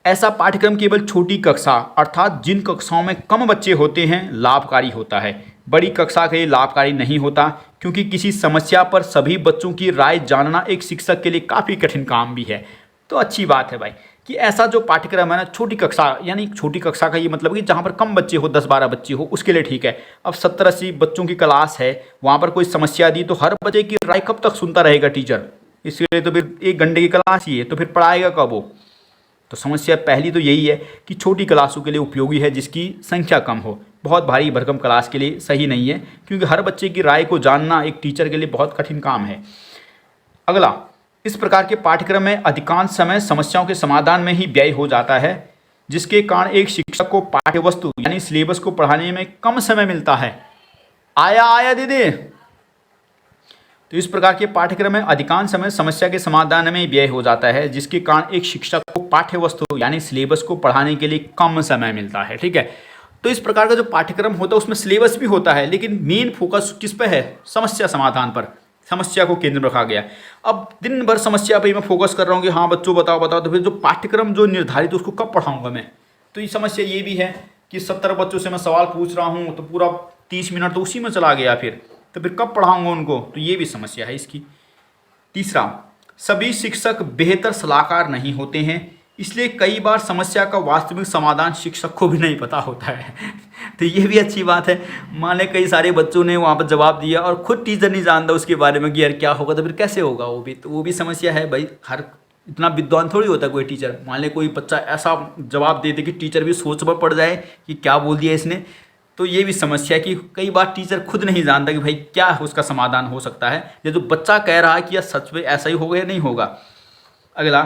ऐसा पाठ्यक्रम केवल छोटी कक्षा अर्थात जिन कक्षाओं में कम बच्चे होते हैं लाभकारी होता है। बड़ी कक्षा के लिए लाभकारी नहीं होता, क्योंकि किसी समस्या पर सभी बच्चों की राय जानना एक शिक्षक के लिए काफ़ी कठिन काम भी है। तो अच्छी बात है भाई कि ऐसा जो पाठ्यक्रम है ना, छोटी कक्षा, यानी छोटी कक्षा का ये मतलब कि जहाँ पर कम बच्चे हो, 10-12 बच्चे हो, उसके लिए ठीक है। अब 70-80 बच्चों की क्लास है, वहाँ पर कोई समस्या दी तो हर बच्चे की राय कब तक सुनता रहेगा टीचर? इसलिए तो फिर 1 घंटे की क्लास ही है, तो फिर पढ़ाएगा कब वो? तो समस्या पहली तो यही है कि छोटी क्लासों के लिए उपयोगी है जिसकी संख्या कम हो। बहुत भारी भरकम क्लास के लिए सही नहीं है, क्योंकि हर बच्चे की राय को जानना एक टीचर के लिए बहुत कठिन काम है। अगला, इस प्रकार के पाठ्यक्रम में अधिकांश समय समस्याओं के समाधान में ही व्यय हो जाता है, जिसके कारण एक शिक्षक को पाठ्यवस्तु यानी सिलेबस को पढ़ाने में कम समय मिलता है। आया दीदी। तो इस प्रकार के पाठ्यक्रम में अधिकांश समय समस्या के समाधान में व्यय हो जाता है, जिसके कारण एक शिक्षक को पाठ्यवस्तु यानी सिलेबस को पढ़ाने के लिए कम समय मिलता है। ठीक है, तो इस प्रकार का जो पाठ्यक्रम होता है उसमें सिलेबस भी होता है, लेकिन मेन फोकस किस पे है? समस्या समाधान पर। समस्या को केंद्र में रखा गया। अब दिन भर समस्या पे मैं फोकस कर रहा हूँ कि हाँ बच्चों बताओ, तो फिर जो पाठ्यक्रम जो निर्धारित है उसको कब पढ़ाऊंगा मैं? तो ये समस्या ये भी है कि 70 बच्चों से मैं सवाल पूछ रहा हूँ तो पूरा 30 मिनट तो उसी में चला गया, फिर कब पढ़ाऊंगा उनको? तो ये भी समस्या है इसकी। तीसरा, सभी शिक्षक बेहतर सलाहकार नहीं होते हैं, इसलिए कई बार समस्या का वास्तविक समाधान शिक्षक को भी नहीं पता होता है। तो ये भी अच्छी बात है। मान लें कई सारे बच्चों ने वहाँ पर जवाब दिया और खुद टीचर नहीं जानता उसके बारे में कि यार क्या होगा, तो फिर कैसे होगा? वो भी समस्या है भाई। हर इतना विद्वान थोड़ी होता कोई टीचर। मान लें कोई बच्चा ऐसा जवाब दे दे कि टीचर भी सोच में पड़ जाए कि क्या बोल दिया इसने। तो ये भी समस्या है कि कई बार टीचर खुद नहीं जानता कि भाई क्या उसका समाधान हो सकता है, ये जो बच्चा कह रहा है कि यार सच में ऐसा ही होगा या नहीं होगा। अगला,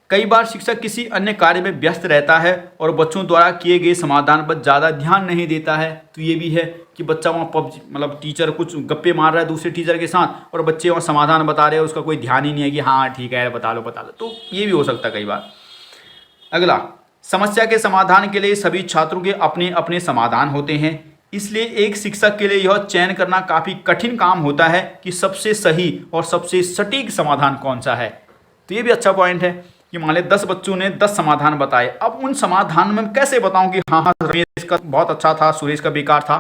कई बार शिक्षक किसी अन्य कार्य में व्यस्त रहता है और बच्चों द्वारा किए गए समाधान पर ज़्यादा ध्यान नहीं देता है। तो ये भी है कि बच्चा वहाँ मतलब टीचर कुछ गप्पे मार रहा है दूसरे टीचर के साथ और बच्चे वहाँ समाधान बता रहे हैं, उसका कोई ध्यान ही नहीं है कि हाँ ठीक है बता लो। तो ये भी हो सकता है कई बार। अगला, समस्या के समाधान के लिए सभी छात्रों के अपने अपने समाधान होते हैं, इसलिए एक शिक्षक के लिए यह चयन करना काफ़ी कठिन काम होता है कि सबसे सही और सबसे सटीक समाधान कौन सा है। तो ये भी अच्छा पॉइंट है कि मान लें 10 बच्चों ने 10 समाधान बताए। अब उन समाधान में कैसे बताऊं कि हाँ रमेश का बहुत अच्छा था, सुरेश का बेकार था?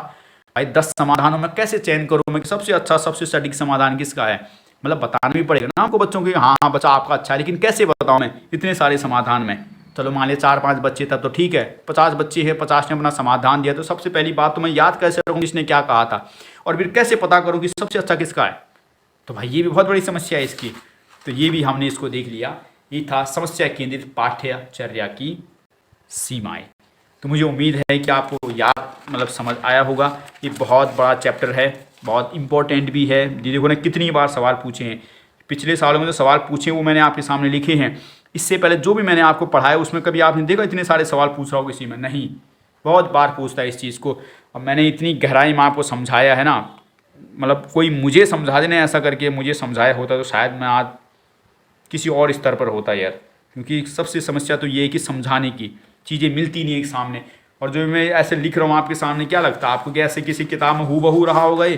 भाई 10 समाधानों में कैसे चयन करूं मैं कि सबसे अच्छा सबसे सटीक समाधान किसका है? मतलब बताना भी पड़ेगा ना आपको बच्चों को, हाँ बच्चा आपका अच्छा है, लेकिन कैसे बताऊं मैं इतने सारे समाधान में? चलो मान लिया 4-5 बच्चे तब तो ठीक है, 50 बच्चे हैं, 50 ने अपना समाधान दिया, तो सबसे पहली बात तो मैं याद कैसे रखूँ किसने क्या कहा था, और फिर कैसे पता करूँ कि सबसे अच्छा किसका है? तो भाई ये भी बहुत बड़ी समस्या है इसकी। तो ये भी हमने इसको देख लिया। ये था समस्या केंद्रित पाठ्यचर्या की सीमाएं। तो मुझे उम्मीद है कि आपको याद समझ आया होगा। ये बहुत बड़ा चैप्टर है, बहुत इंपॉर्टेंट भी है। देखो ने कितनी बार सवाल पूछे हैं, पिछले सालों में जो सवाल पूछे वो मैंने आपके सामने लिखे हैं। इससे पहले जो भी मैंने आपको पढ़ाया उसमें कभी आपने देखा इतने सारे सवाल पूछ रहा हो किसी में? नहीं, बहुत बार पूछता है इस चीज़ को। और मैंने इतनी गहराई में आपको समझाया है ना, कोई मुझे समझा देने ऐसा करके मुझे समझाया होता तो शायद मैं आज किसी और स्तर पर होता यार। क्योंकि सबसे समस्या तो ये है कि समझाने की चीज़ें मिलती नहीं एक सामने, और जो मैं ऐसे लिख रहा हूँ आपके सामने, क्या लगता है आपको कि ऐसे किसी किताब में हूबहू रहा होगा? ये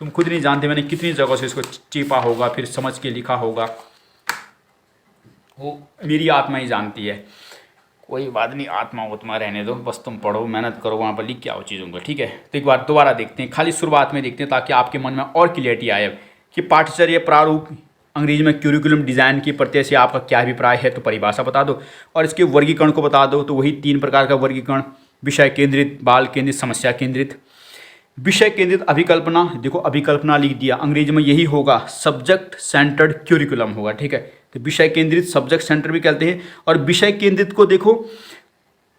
तुम खुद नहीं जानते मैंने कितनी जगह से इसको चेपा होगा, फिर समझ के लिखा होगा, वो मेरी आत्मा ही जानती है। कोई बात नहीं, आत्मा उत्मा रहने दो, बस तुम पढ़ो, मेहनत करो, वहाँ पर लिख के आओ चीज़ों को, ठीक है। तो एक बार दोबारा देखते हैं, खाली शुरुआत में देखते हैं ताकि आपके मन में और क्लियरिटी आए कि पाठ्यचर्या प्रारूप अंग्रेजी में क्यूरिकुलम डिज़ाइन के प्रत्यय से आपका क्या अभिप्राय है। तो परिभाषा बता दो और इसके वर्गीकरण को बता दो। तो वही 3 प्रकार का वर्गीकरण, विषय केंद्रित, बाल केंद्रित, समस्या केंद्रित। विषय केंद्रित अभिकल्पना, देखो अभिकल्पना लिख दिया, अंग्रेजी में यही होगा, सब्जेक्ट सेंटर्ड क्यूरिकुलम होगा, ठीक है। तो विषय केंद्रित सब्जेक्ट सेंटर भी कहते हैं। और विषय केंद्रित को देखो,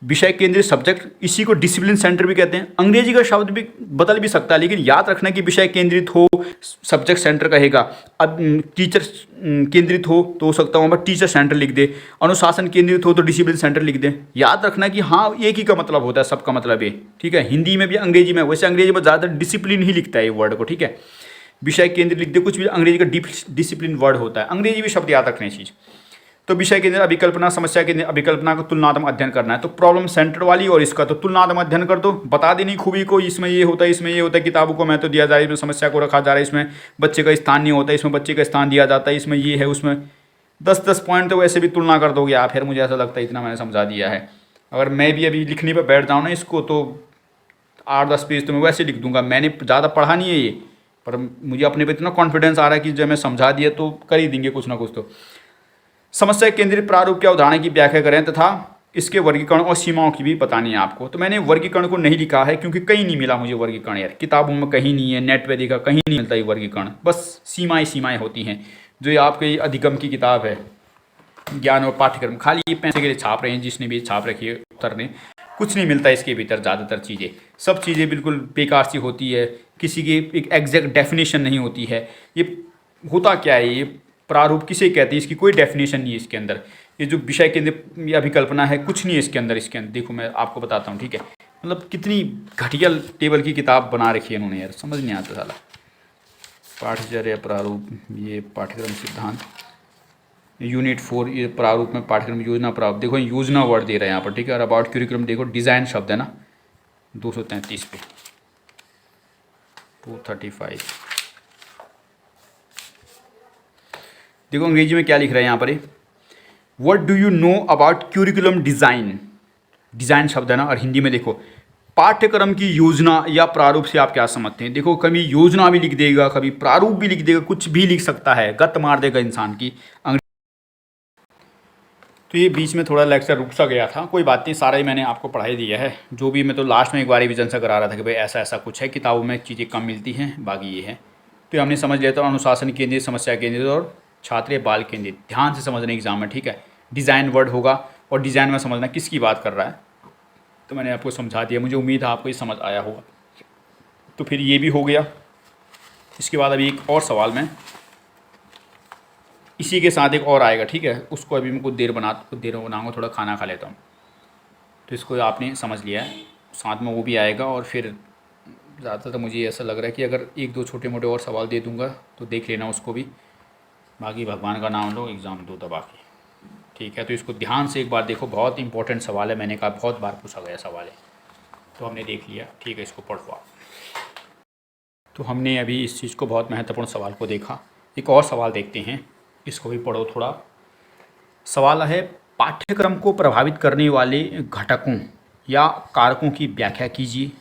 विषय केंद्रित सब्जेक्ट, इसी को डिसिप्लिन सेंटर भी कहते हैं। अंग्रेजी का शब्द भी बदल भी सकता है, लेकिन याद रखना कि विषय केंद्रित हो सब्जेक्ट सेंटर कहेगा। अब टीचर केंद्रित हो तो हो सकता है वहाँ पर टीचर सेंटर लिख दे, अनुशासन केंद्रित हो तो डिसिप्लिन सेंटर लिख दे। याद रखना कि हाँ एक ही का मतलब होता है, सबका मतलब है, ठीक है। हिंदी में भी अंग्रेजी में, वैसे अंग्रेजी में ज़्यादातर डिसिप्लिन ही लिखता है ये वर्ड को, ठीक है। विषय केंद्रित लिख दे, कुछ भी अंग्रेजी का डिसिप्लिन वर्ड होता है, अंग्रेजी भी शब्द याद रखने चीज़। तो विषय केंद्रित अभिकल्पना, समस्या केंद्रित अभिकल्पना को तुलनात्मक अध्ययन करना है। तो प्रॉब्लम सेंटर वाली और इसका तो तुलनात्मक अध्ययन कर दो, बता देनी खूबी को, इसमें ये होता है, इसमें ये होता है, किताबों को महत्व दिया जा रहा है, इसमें समस्या को रखा जा रहा है, इसमें बच्चे का स्थान नहीं होता, इसमें बच्चे का स्थान दिया जाता है, इसमें ये है, उसमें 10-10 पॉइंट तो वैसे भी तुलना कर दोगे आप। फिर मुझे ऐसा लगता है इतना मैंने समझा दिया है। अगर मैं भी अभी लिखने पर बैठ जाऊँ ना इसको, तो 8-10 पेज तो मैं वैसे लिख दूंगा। मैंने ज़्यादा पढ़ा नहीं है ये, पर मुझे अपने पे इतना कॉन्फिडेंस आ रहा है कि जब मैं समझा दिया तो कर ही देंगे कुछ ना कुछ। तो समस्या केंद्रित प्रारूप के अवधारणा की व्याख्या करें तथा इसके वर्गीकरण और सीमाओं की भी बतानी है आपको। तो मैंने वर्गीकरण को नहीं लिखा है क्योंकि कहीं नहीं मिला मुझे वर्गीकरण यार, किताबों में कहीं नहीं है, नेट पे देखा कहीं नहीं मिलता ये वर्गीकरण। बस सीमाएं होती हैं। जो ये आपके अधिगम की किताब है ज्ञान और पाठ्यक्रम, खाली ये पैसे के लिए छाप रहे हैं, जिसने भी छाप रखी है उत्तर ने, कुछ नहीं मिलता इसके भीतर। ज़्यादातर चीज़ें, सब चीज़ें बिल्कुल बेकार सी होती है, किसी की एक एग्जैक्ट डेफिनेशन नहीं होती है। ये होता क्या है, ये प्रारूप किसे कहते हैं, इसकी कोई डेफिनेशन नहीं है इसके अंदर। ये जो विषय केंद्र या अभिकल्पना है, कुछ नहीं है इसके अंदर। इसके अंदर देखो मैं आपको बताता हूँ, ठीक है। मतलब कितनी घटिया टेबल की किताब बना रखी है इन्होंने यार, समझ नहीं आता साला। पाठ्यचर्या प्रारूप, ये पाठ्यक्रम सिद्धांत यूनिट 4, ये प्रारूप में पाठ्यक्रम योजना प्रारूप। देखो योजना वर्ड दे रहे हैं यहाँ पर, ठीक है। और अबाउट क्यूरिकुलम देखो, डिज़ाइन शब्द है ना 233 पे, 235। देखो अंग्रेजी में क्या लिख रहे हैं यहाँ पर, what do you know about curriculum design, design शब्द है ना। और हिंदी में देखो पाठ्यक्रम की योजना या प्रारूप से आप क्या समझते हैं। देखो कभी योजना भी लिख देगा, कभी प्रारूप भी लिख देगा, कुछ भी लिख सकता है, गत मार देगा इंसान की। तो ये बीच में थोड़ा लेक्चर रुक सा गया था, कोई बात नहीं, सारा ही मैंने आपको पढ़ाई दिया है। जो भी मैं तो लास्ट में एक बार रिविजन सा करा रहा था कि भाई ऐसा ऐसा कुछ है, किताबों में चीज़ें कम मिलती हैं, बाकी ये है। तो हमने समझ लिया था अनुशासन केंद्रित, समस्या केंद्रित और छात्र बाल केंद्रित। ध्यान से समझने एग्जाम में, ठीक है। डिज़ाइन वर्ड होगा और डिज़ाइन में समझना किसकी बात कर रहा है, तो मैंने आपको समझा दिया। मुझे उम्मीद है आपको ये समझ आया होगा। तो फिर ये भी हो गया। इसके बाद अभी एक और सवाल में इसी के साथ एक और आएगा, ठीक है। उसको अभी मैं कुछ देर बनाऊंगा, थोड़ा खाना खा लेता हूँ। तो इसको आपने समझ लिया है, साथ में वो भी आएगा। और फिर ज़्यादातर मुझे ऐसा लग रहा है कि अगर एक दो छोटे मोटे और सवाल दे दूँगा तो देख लेना उसको भी। बाकी भगवान का नाम लो, एग्ज़ाम दो दबा के, ठीक है। तो इसको ध्यान से एक बार देखो, बहुत इंपॉर्टेंट सवाल है, मैंने कहा बहुत बार पूछा गया सवाल है। तो हमने देख लिया, ठीक है। इसको पढ़ो आप। तो हमने अभी इस चीज़ को, बहुत महत्वपूर्ण सवाल को देखा। एक और सवाल देखते हैं, इसको भी पढ़ो थोड़ा। सवाल है, पाठ्यक्रम को प्रभावित करने वाले घटकों या कारकों की व्याख्या कीजिए।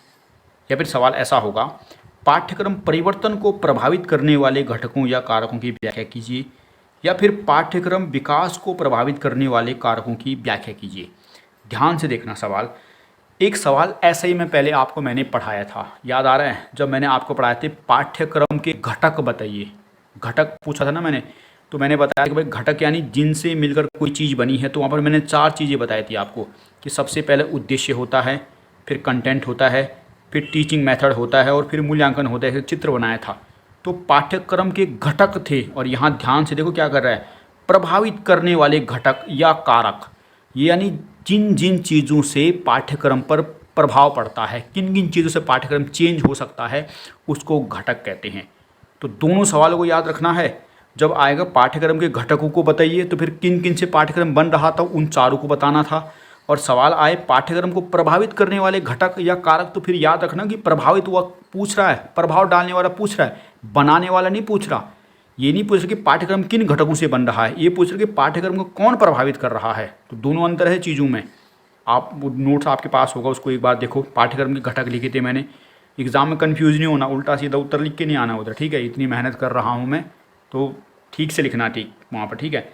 या फिर सवाल ऐसा होगा, पाठ्यक्रम परिवर्तन को प्रभावित करने वाले घटकों या कारकों की व्याख्या कीजिए। या फिर पाठ्यक्रम विकास को प्रभावित करने वाले कारकों की व्याख्या कीजिए। ध्यान से देखना सवाल। एक सवाल ऐसे ही मैं पहले आपको मैंने पढ़ाया था, याद आ रहा है, जब मैंने आपको पढ़ाए थे पाठ्यक्रम के घटक बताइए। घटक पूछा था ना मैंने, तो मैंने बताया कि भाई घटक यानी जिनसे मिलकर कोई चीज़ बनी है। तो वहाँ पर मैंने 4 चीज़ें बताई थी आपको कि सबसे पहले उद्देश्य होता है, फिर कंटेंट होता है, फिर टीचिंग मेथड होता है और फिर मूल्यांकन होता है। चित्र बनाया था। तो पाठ्यक्रम के घटक थे। और यहाँ ध्यान से देखो क्या कर रहा है, प्रभावित करने वाले घटक या कारक, ये यानी जिन जिन चीज़ों से पाठ्यक्रम पर प्रभाव पड़ता है, किन किन चीज़ों से पाठ्यक्रम चेंज हो सकता है, उसको घटक कहते हैं। तो दोनों सवालों को याद रखना है। जब आएगा पाठ्यक्रम के घटकों को बताइए, तो फिर किन किन से पाठ्यक्रम बन रहा था, उन चारों को बताना था। और सवाल आए पाठ्यक्रम को प्रभावित करने वाले घटक या कारक, तो फिर याद रखना कि प्रभावित हुआ पूछ रहा है, प्रभाव डालने वाला पूछ रहा है, बनाने वाला नहीं पूछ रहा। ये नहीं पूछ रहा कि पाठ्यक्रम किन घटकों से बन रहा है, ये पूछ रहा कि पाठ्यक्रम को कौन प्रभावित कर रहा है। तो दोनों अंतर है चीज़ों में। आप नोट्स आपके पास होगा, उसको एक बार देखो। पाठ्यक्रम के घटक लिखे थे मैंने। एग्जाम में कन्फ्यूज नहीं होना, उल्टा सीधा उत्तर लिख के नहीं आना उधर, ठीक है। इतनी मेहनत कर रहा हूँ मैं, तो ठीक से लिखना, ठीक वहाँ पर, ठीक है।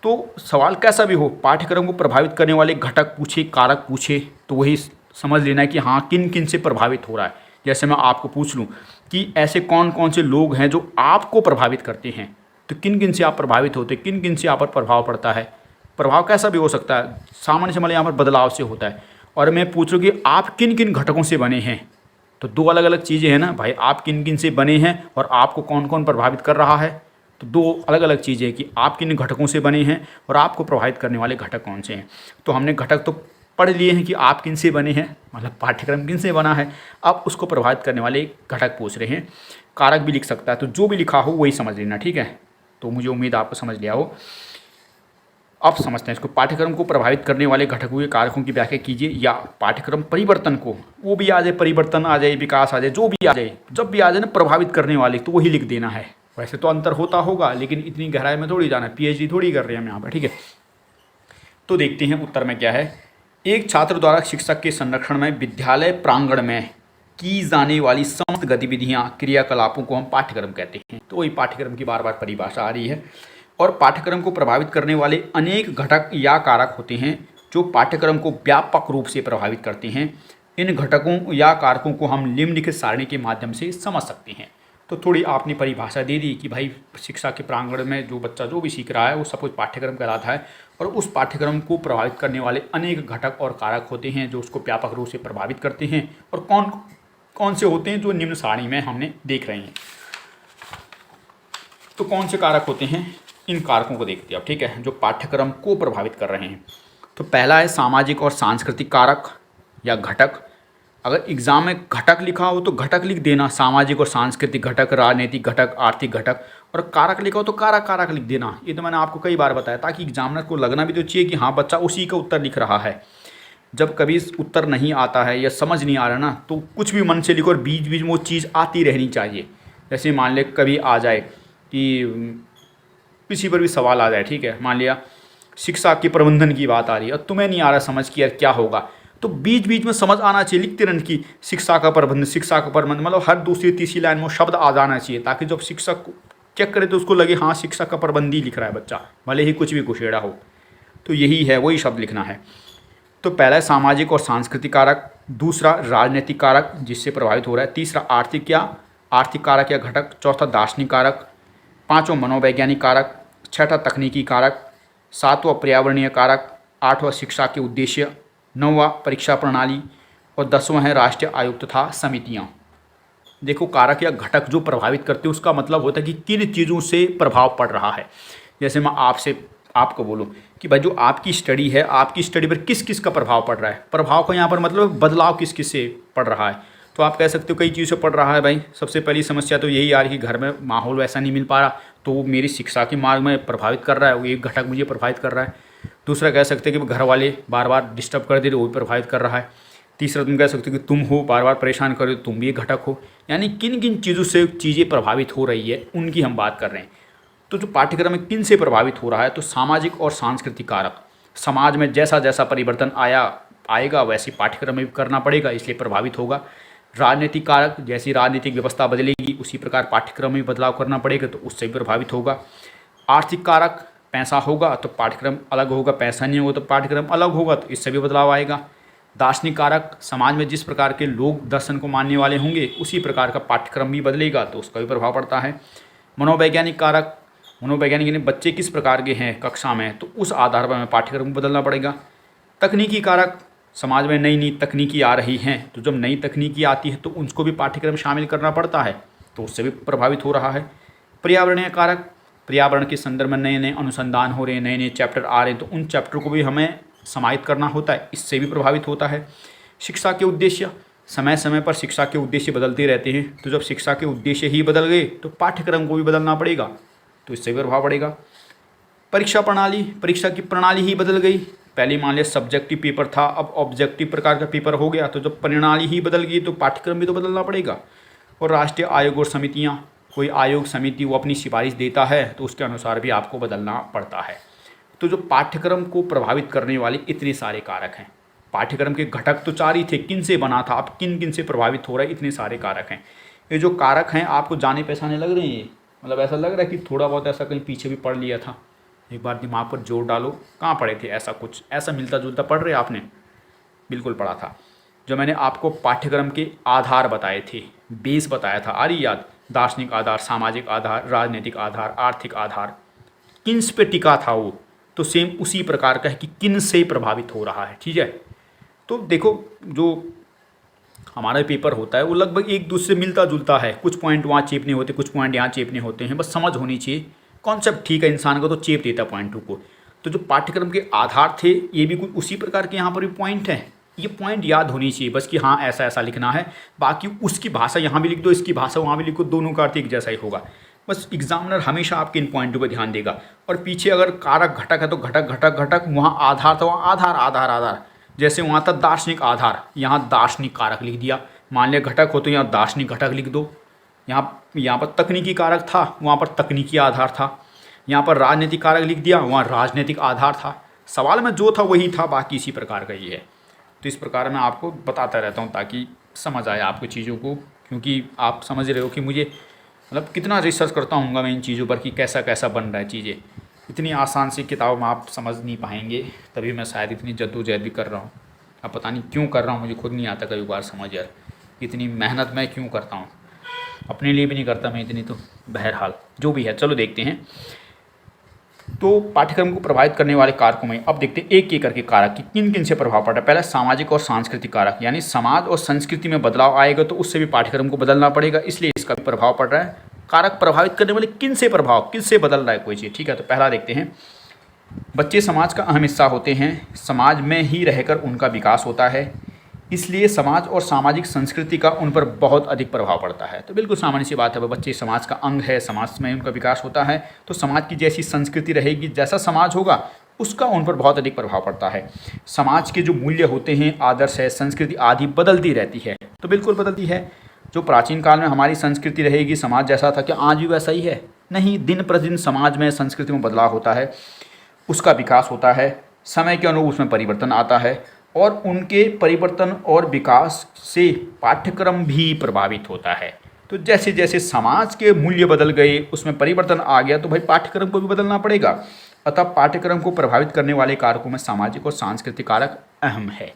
तो सवाल कैसा भी हो, पाठ्यक्रम को प्रभावित करने वाले घटक पूछे, कारक पूछे, तो वही समझ लेना है कि हाँ किन किन से प्रभावित हो रहा है। जैसे मैं आपको पूछ लूँ कि ऐसे कौन कौन से लोग हैं जो आपको प्रभावित करते हैं, तो किन किन से आप प्रभावित होते, किन किन से आप पर प्रभाव पड़ता है। प्रभाव कैसा भी हो सकता है, सामान्य से मतलब यहाँ पर बदलाव से होता है। और मैं पूछ लूँ कि आप किन किन घटकों से बने हैं, तो 2 अलग अलग चीज़ें हैं ना भाई। आप किन किन से बने हैं और आपको कौन कौन प्रभावित कर रहा है, तो 2 अलग अलग चीज़ें हैं कि आप किन घटकों से बने हैं और आपको प्रभावित करने वाले घटक कौन से हैं। तो हमने घटक तो पढ़ लिए हैं कि आप किन से बने हैं, मतलब पाठ्यक्रम किन से बना है। अब उसको प्रभावित करने वाले घटक पूछ रहे हैं। कारक भी लिख सकता है, तो जो भी लिखा हो वही समझ लेना, ठीक है। तो मुझे उम्मीद आपको समझ लिया हो। अब समझते हैं इसको। पाठ्यक्रम को प्रभावित करने वाले घटकों के कारकों की व्याख्या कीजिए। या पाठ्यक्रम परिवर्तन को, वो भी आ जाए, परिवर्तन आ जाए, विकास आ जाए, जो भी आ जाए, जब भी आ जाए ना प्रभावित करने वाले, तो वही लिख देना है। वैसे तो अंतर होता होगा, लेकिन इतनी गहराई में थोड़ी जाना है, पीएचडी थोड़ी कर रहे हैं हम यहाँ पर, ठीक है। तो देखते हैं उत्तर में क्या है। एक छात्र द्वारा शिक्षक के संरक्षण में विद्यालय प्रांगण में की जाने वाली समस्त गतिविधियाँ, क्रियाकलापों को हम पाठ्यक्रम कहते हैं। तो वही पाठ्यक्रम की बार बार परिभाषा आ रही है। और पाठ्यक्रम को प्रभावित करने वाले अनेक घटक या कारक होते हैं जो पाठ्यक्रम को व्यापक रूप से प्रभावित करते हैं। इन घटकों या कारकों को हम निम्नलिखित सारणी के माध्यम से समझ सकते हैं। तो थोड़ी आपने परिभाषा दे दी कि भाई शिक्षा के प्रांगण में जो बच्चा जो भी सीख रहा है वो सब कुछ पाठ्यक्रम कहलाता है, और उस पाठ्यक्रम को प्रभावित करने वाले अनेक घटक और कारक होते हैं जो उसको व्यापक रूप से प्रभावित करते हैं, और कौन कौन से होते हैं जो निम्न सारणी में हमने देख रहे हैं। तो कौन से कारक होते हैं, इन कारकों को देखते हैं अब, ठीक है, जो पाठ्यक्रम को प्रभावित कर रहे हैं। तो पहला है सामाजिक और सांस्कृतिक कारक या घटक। अगर एग्जाम में घटक लिखा हो तो घटक लिख देना, सामाजिक और सांस्कृतिक घटक, राजनीतिक घटक, आर्थिक घटक, और कारक लिखा हो तो कारक कारक लिख देना। ये तो मैंने आपको कई बार बताया, ताकि एग्जामिनर को लगना भी तो चाहिए कि हाँ बच्चा उसी का उत्तर लिख रहा है। जब कभी उत्तर नहीं आता है या समझ नहीं आ रहा ना, तो कुछ भी मन से लिखो और बीच बीच में वो चीज़ आती रहनी चाहिए। जैसे मान ले कभी आ जाए कि किसी पर भी सवाल आ जाए, ठीक है, मान लिया शिक्षा के प्रबंधन की बात आ रही है और तुम्हें नहीं आ रहा समझ कि यार क्या होगा, तो बीच बीच में समझ आना चाहिए, लिखते रहने की शिक्षा का प्रबंधन, शिक्षा का प्रबंधन, मतलब हर दूसरी तीसरी लाइन में शब्द आ जाना चाहिए, ताकि जब शिक्षक चेक करे तो उसको लगे हाँ शिक्षा का प्रबंध ही लिख रहा है बच्चा, भले ही कुछ भी कुछेड़ा हो। तो यही है, वही शब्द लिखना है। तो पहला है सामाजिक और सांस्कृतिक कारक, दूसरा राजनीतिक कारक जिससे प्रभावित हो रहा है, तीसरा आर्थिक कारक या घटक, चौथा दार्शनिक कारक, पाँचवां मनोवैज्ञानिक कारक, छठा तकनीकी कारक, सातवां पर्यावरणीय कारक, आठवां शिक्षा के उद्देश्य, नौवां परीक्षा प्रणाली, और 10वां है राष्ट्रीय आयोग तथा समितियाँ। देखो कारक या घटक जो प्रभावित करते हैं उसका मतलब होता है कि किन चीज़ों से प्रभाव पड़ रहा है। जैसे मैं आपको बोलूं कि भाई जो आपकी स्टडी है, आपकी स्टडी पर किस किस का प्रभाव पड़ रहा है, प्रभाव का यहाँ पर मतलब बदलाव किस किस से पड़ रहा है। तो आप कह सकते हो कई चीज़ों से पड़ रहा है भाई। सबसे पहली समस्या तो यही आ रही कि घर में माहौल वैसा नहीं मिल पा रहा, तो वो मेरी शिक्षा के मार्ग में प्रभावित कर रहा है, वो एक घटक मुझे प्रभावित कर रहा है। दूसरा कह सकते हैं कि घर वाले बार बार डिस्टर्ब कर दे रहे, वो भी प्रभावित कर रहा है। तीसरा तुम कह सकते हो कि तुम हो बार बार परेशान कर रहे हो, तुम भी एक घटक हो। यानी किन किन चीज़ों से चीज़ें प्रभावित हो रही है उनकी हम बात कर रहे हैं। तो जो पाठ्यक्रम में किन से प्रभावित हो रहा है, तो सामाजिक और सांस्कृतिक कारक, समाज में जैसा जैसा परिवर्तन आएगा वैसे पाठ्यक्रम में भी करना पड़ेगा, इसलिए प्रभावित होगा। राजनीतिक कारक, जैसी राजनीतिक व्यवस्था बदलेगी उसी प्रकार पाठ्यक्रम में बदलाव करना पड़ेगा, तो उससे भी प्रभावित होगा। आर्थिक कारक, पैसा होगा तो पाठ्यक्रम अलग होगा, पैसा नहीं होगा तो पाठ्यक्रम अलग होगा, तो इससे भी बदलाव आएगा। दार्शनिक कारक, समाज में जिस प्रकार के लोग दर्शन को मानने वाले होंगे उसी प्रकार का पाठ्यक्रम भी बदलेगा, तो उसका भी प्रभाव पड़ता है। मनोवैज्ञानिक कारक, मनोवैज्ञानिक यानी बच्चे किस प्रकार के हैं कक्षा में, तो उस आधार पर हमें पाठ्यक्रम को बदलना पड़ेगा। तकनीकी कारक, समाज में नई नई तकनीकी आ रही हैं, तो जब नई तकनीकी आती है तो उसको भी पाठ्यक्रम शामिल करना पड़ता है, तो उससे भी प्रभावित हो रहा है। पर्यावरणीय कारक, पर्यावरण के संदर्भ में नए नए अनुसंधान हो रहे हैं, नए नए चैप्टर आ रहे हैं, तो उन चैप्टर को भी हमें समाहित करना होता है, इससे भी प्रभावित होता है। शिक्षा के उद्देश्य, समय समय पर शिक्षा के उद्देश्य बदलते रहते हैं, तो जब शिक्षा के उद्देश्य ही बदल गए तो पाठ्यक्रम को भी बदलना पड़ेगा, तो इससे भी प्रभाव पड़ेगा। परीक्षा प्रणाली, परीक्षा की प्रणाली ही बदल गई, पहले मान लिया सब्जेक्टिव पेपर था, अब ऑब्जेक्टिव प्रकार का पेपर हो गया, तो जब प्रणाली ही बदल गई तो पाठ्यक्रम भी तो बदलना पड़ेगा। और राष्ट्रीय आयोग और समितियाँ, कोई आयोग समिति वो अपनी सिफारिश देता है तो उसके अनुसार भी आपको बदलना पड़ता है। तो जो पाठ्यक्रम को प्रभावित करने वाले इतने सारे कारक हैं, पाठ्यक्रम के घटक तो 4 ही थे, किन से बना था, अब किन किन से प्रभावित हो रहा है, इतने सारे कारक हैं। ये जो कारक हैं आपको जाने पहचाने लग रहे हैं, मतलब ऐसा लग रहा है कि थोड़ा बहुत ऐसा कहीं पीछे भी पढ़ लिया था, एक बार दिमाग पर जोर डालो, कहाँ पढ़े थे, ऐसा कुछ ऐसा मिलता जुलता पढ़ रहे आपने, बिल्कुल पढ़ा था। जो मैंने आपको पाठ्यक्रम के आधार बताए थे, बेस बताया था, आ रही याद, दार्शनिक आधार, सामाजिक आधार, राजनीतिक आधार, आर्थिक आधार, किन पे टिका था वो, तो सेम उसी प्रकार का है कि किन से प्रभावित हो रहा है, ठीक है। तो देखो जो हमारा पेपर होता है वो लगभग एक दूसरे से मिलता जुलता है, कुछ पॉइंट वहाँ चेपने होते, कुछ पॉइंट यहाँ चेपने होते हैं, बस समझ होनी चाहिए, कॉन्सेप्ट ठीक है इंसान का तो चेप देता पॉइंटों को। तो जो पाठ्यक्रम के आधार थे ये भी कुछ उसी प्रकार के यहाँ पर भी पॉइंट हैं, ये पॉइंट याद होनी चाहिए बस कि हाँ ऐसा ऐसा लिखना है, बाकी उसकी भाषा यहाँ भी लिख दो, इसकी भाषा वहाँ भी लिखो, दोनों का अर्थ एक जैसा ही होगा। बस एग्जामिनर हमेशा आपके इन पॉइंटों पर ध्यान देगा। और पीछे अगर कारक घटक है तो घटक घटक घटक, वहाँ आधार तो वहाँ आधार आधार आधार, जैसे वहाँ था दार्शनिक आधार, यहाँ दार्शनिक कारक लिख दिया। मान लिया घटक हो तो यहाँ दार्शनिक घटक लिख दो। यहाँ पर तकनीकी कारक था, वहाँ पर तकनीकी आधार था। यहाँ पर राजनीतिक कारक लिख दिया, वहाँ राजनीतिक आधार था। सवाल में जो था वही था, बाकी इसी प्रकार का ही है। तो इस प्रकार मैं आपको बताता रहता हूँ ताकि समझ आए आपको चीज़ों को, क्योंकि आप समझ रहे हो कि मुझे मतलब कितना रिसर्च करता हूँगा मैं इन चीज़ों पर कि कैसा कैसा बन रहा है चीज़ें। इतनी आसान सी किताब आप समझ नहीं पाएंगे, तभी मैं शायद इतनी जद्दोजहद भी कर रहा हूँ। अब पता नहीं क्यों कर रहा हूँ, मुझे खुद नहीं आता कई बार समझ यार, इतनी मेहनत मैं क्यों करता हूँ। अपने लिए भी नहीं करता मैं इतनी, तो बहरहाल जो भी है चलो देखते हैं। तो पाठ्यक्रम को प्रभावित करने वाले कारकों में अब देखते हैं एक एक करके कारक कि किन किन से प्रभाव पड़ रहा है। पहला सामाजिक और सांस्कृतिक कारक, यानी समाज और संस्कृति में बदलाव आएगा तो उससे भी पाठ्यक्रम को बदलना पड़ेगा, इसलिए इसका भी प्रभाव पड़ रहा है। कारक प्रभावित करने वाले किन से प्रभाव, किससे बदल रहा है कोई चीज़, ठीक है। तो पहला देखते हैं, बच्चे समाज का अहम हिस्सा होते हैं, समाज में ही रहकर उनका विकास होता है, इसलिए समाज और सामाजिक संस्कृति का उन पर बहुत अधिक प्रभाव पड़ता है। तो बिल्कुल सामान्य सी बात है, बच्चे समाज का अंग है, समाज में उनका विकास होता है, तो समाज की जैसी संस्कृति रहेगी, जैसा समाज होगा उसका उन पर बहुत अधिक प्रभाव पड़ता है। समाज के जो मूल्य होते हैं, आदर्श है, संस्कृति आदि बदलती रहती है, तो बिल्कुल बदलती है। जो प्राचीन काल में हमारी संस्कृति रहेगी, समाज जैसा था, क्या आज भी वैसा ही है? नहीं, दिन प्रतिदिन समाज में, संस्कृति में बदलाव होता है, उसका विकास होता है, समय के अनुरूप उसमें परिवर्तन आता है, और उनके परिवर्तन और विकास से पाठ्यक्रम भी प्रभावित होता है। तो जैसे जैसे समाज के मूल्य बदल गए, उसमें परिवर्तन आ गया, तो भाई पाठ्यक्रम को भी बदलना पड़ेगा। अतः पाठ्यक्रम को प्रभावित करने वाले कारकों में सामाजिक और सांस्कृतिक कारक अहम है।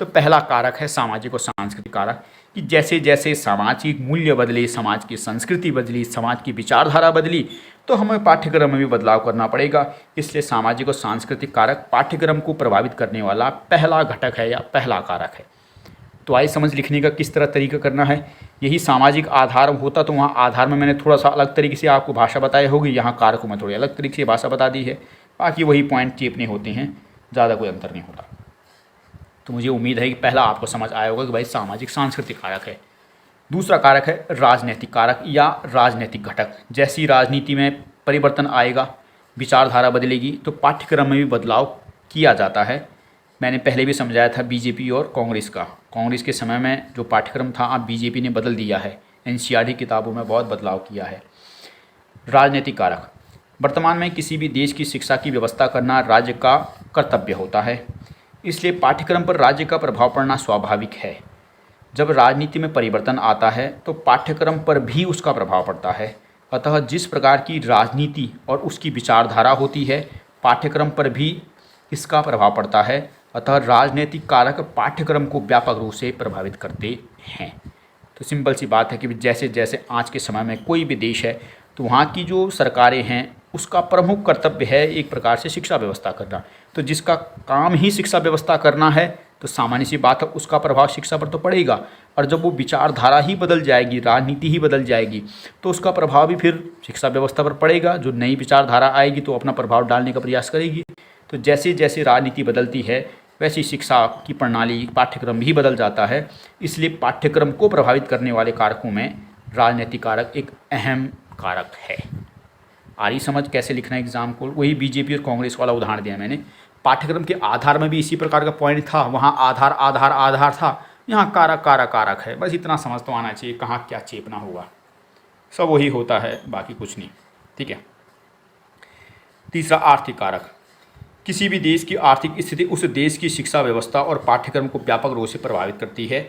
तो पहला कारक है सामाजिक और सांस्कृतिक कारक, कि जैसे जैसे सामाजिक मूल्य बदले, समाज की संस्कृति बदली, समाज की विचारधारा बदली, तो हमें पाठ्यक्रम में भी बदलाव करना पड़ेगा। इसलिए सामाजिक और सांस्कृतिक कारक पाठ्यक्रम को प्रभावित करने वाला पहला घटक है या पहला कारक है। तो आइए समझ लिखने का किस तरह तरीका करना है। यही सामाजिक आधार होता तो वहाँ आधार में मैंने थोड़ा सा अलग तरीके से आपको भाषा बताई होगी, यहाँ कारकों में थोड़ी अलग तरीके से भाषा बता दी है, बाकी वही पॉइंट चेपने होते हैं, ज़्यादा कोई अंतर नहीं होता। तो मुझे उम्मीद है कि पहला आपको समझ आया होगा कि भाई सामाजिक सांस्कृतिक कारक है। दूसरा कारक है राजनीतिक कारक या राजनीतिक घटक। जैसी राजनीति में परिवर्तन आएगा, विचारधारा बदलेगी, तो पाठ्यक्रम में भी बदलाव किया जाता है। मैंने पहले भी समझाया था बीजेपी और कांग्रेस का। कांग्रेस के समय में जो पाठ्यक्रम था, अब बीजेपी ने बदल दिया है, एनसीईआरटी किताबों में बहुत बदलाव किया है। राजनीतिक कारक, वर्तमान में किसी भी देश की शिक्षा की व्यवस्था करना राज्य का कर्तव्य होता है, इसलिए पाठ्यक्रम पर राज्य का प्रभाव पड़ना स्वाभाविक है। जब राजनीति में परिवर्तन आता है तो पाठ्यक्रम पर भी उसका प्रभाव पड़ता है। अतः जिस प्रकार की राजनीति और उसकी विचारधारा होती है, पाठ्यक्रम पर भी इसका प्रभाव पड़ता है। अतः राजनीतिक कारक पाठ्यक्रम को व्यापक रूप से प्रभावित करते हैं। तो सिंपल सी बात है कि जैसे जैसे आज के समय में कोई भी देश है, तो वहाँ की जो सरकारें हैं, उसका प्रमुख कर्तव्य है एक प्रकार से शिक्षा व्यवस्था करना। तो जिसका काम ही शिक्षा व्यवस्था करना है, तो सामान्य सी बात है उसका प्रभाव शिक्षा पर तो पड़ेगा। और जब वो विचारधारा ही बदल जाएगी, राजनीति ही बदल जाएगी, तो उसका प्रभाव भी फिर शिक्षा व्यवस्था पर पड़ेगा। जो नई विचारधारा आएगी तो अपना प्रभाव डालने का प्रयास करेगी। तो जैसे जैसे राजनीति बदलती है, वैसी शिक्षा की प्रणाली, पाठ्यक्रम भी बदल जाता है। इसलिए पाठ्यक्रम को प्रभावित करने वाले कारकों में राजनीतिक कारक एक अहम कारक है। आ रही समझ कैसे लिखना है एग्जाम को? वही बीजेपी और कांग्रेस वाला उदाहरण दिया मैंने। पाठ्यक्रम के आधार में भी इसी प्रकार का पॉइंट था, वहाँ आधार आधार आधार था, यहाँ कारक कारक कारक है। बस इतना समझ तो आना चाहिए, कहाँ क्या चेपना होगा, सब वही होता है, बाकी कुछ नहीं, ठीक है। तीसरा, आर्थिक कारक। किसी भी देश की आर्थिक स्थिति उस देश की शिक्षा व्यवस्था और पाठ्यक्रम को व्यापक रूप से प्रभावित करती है।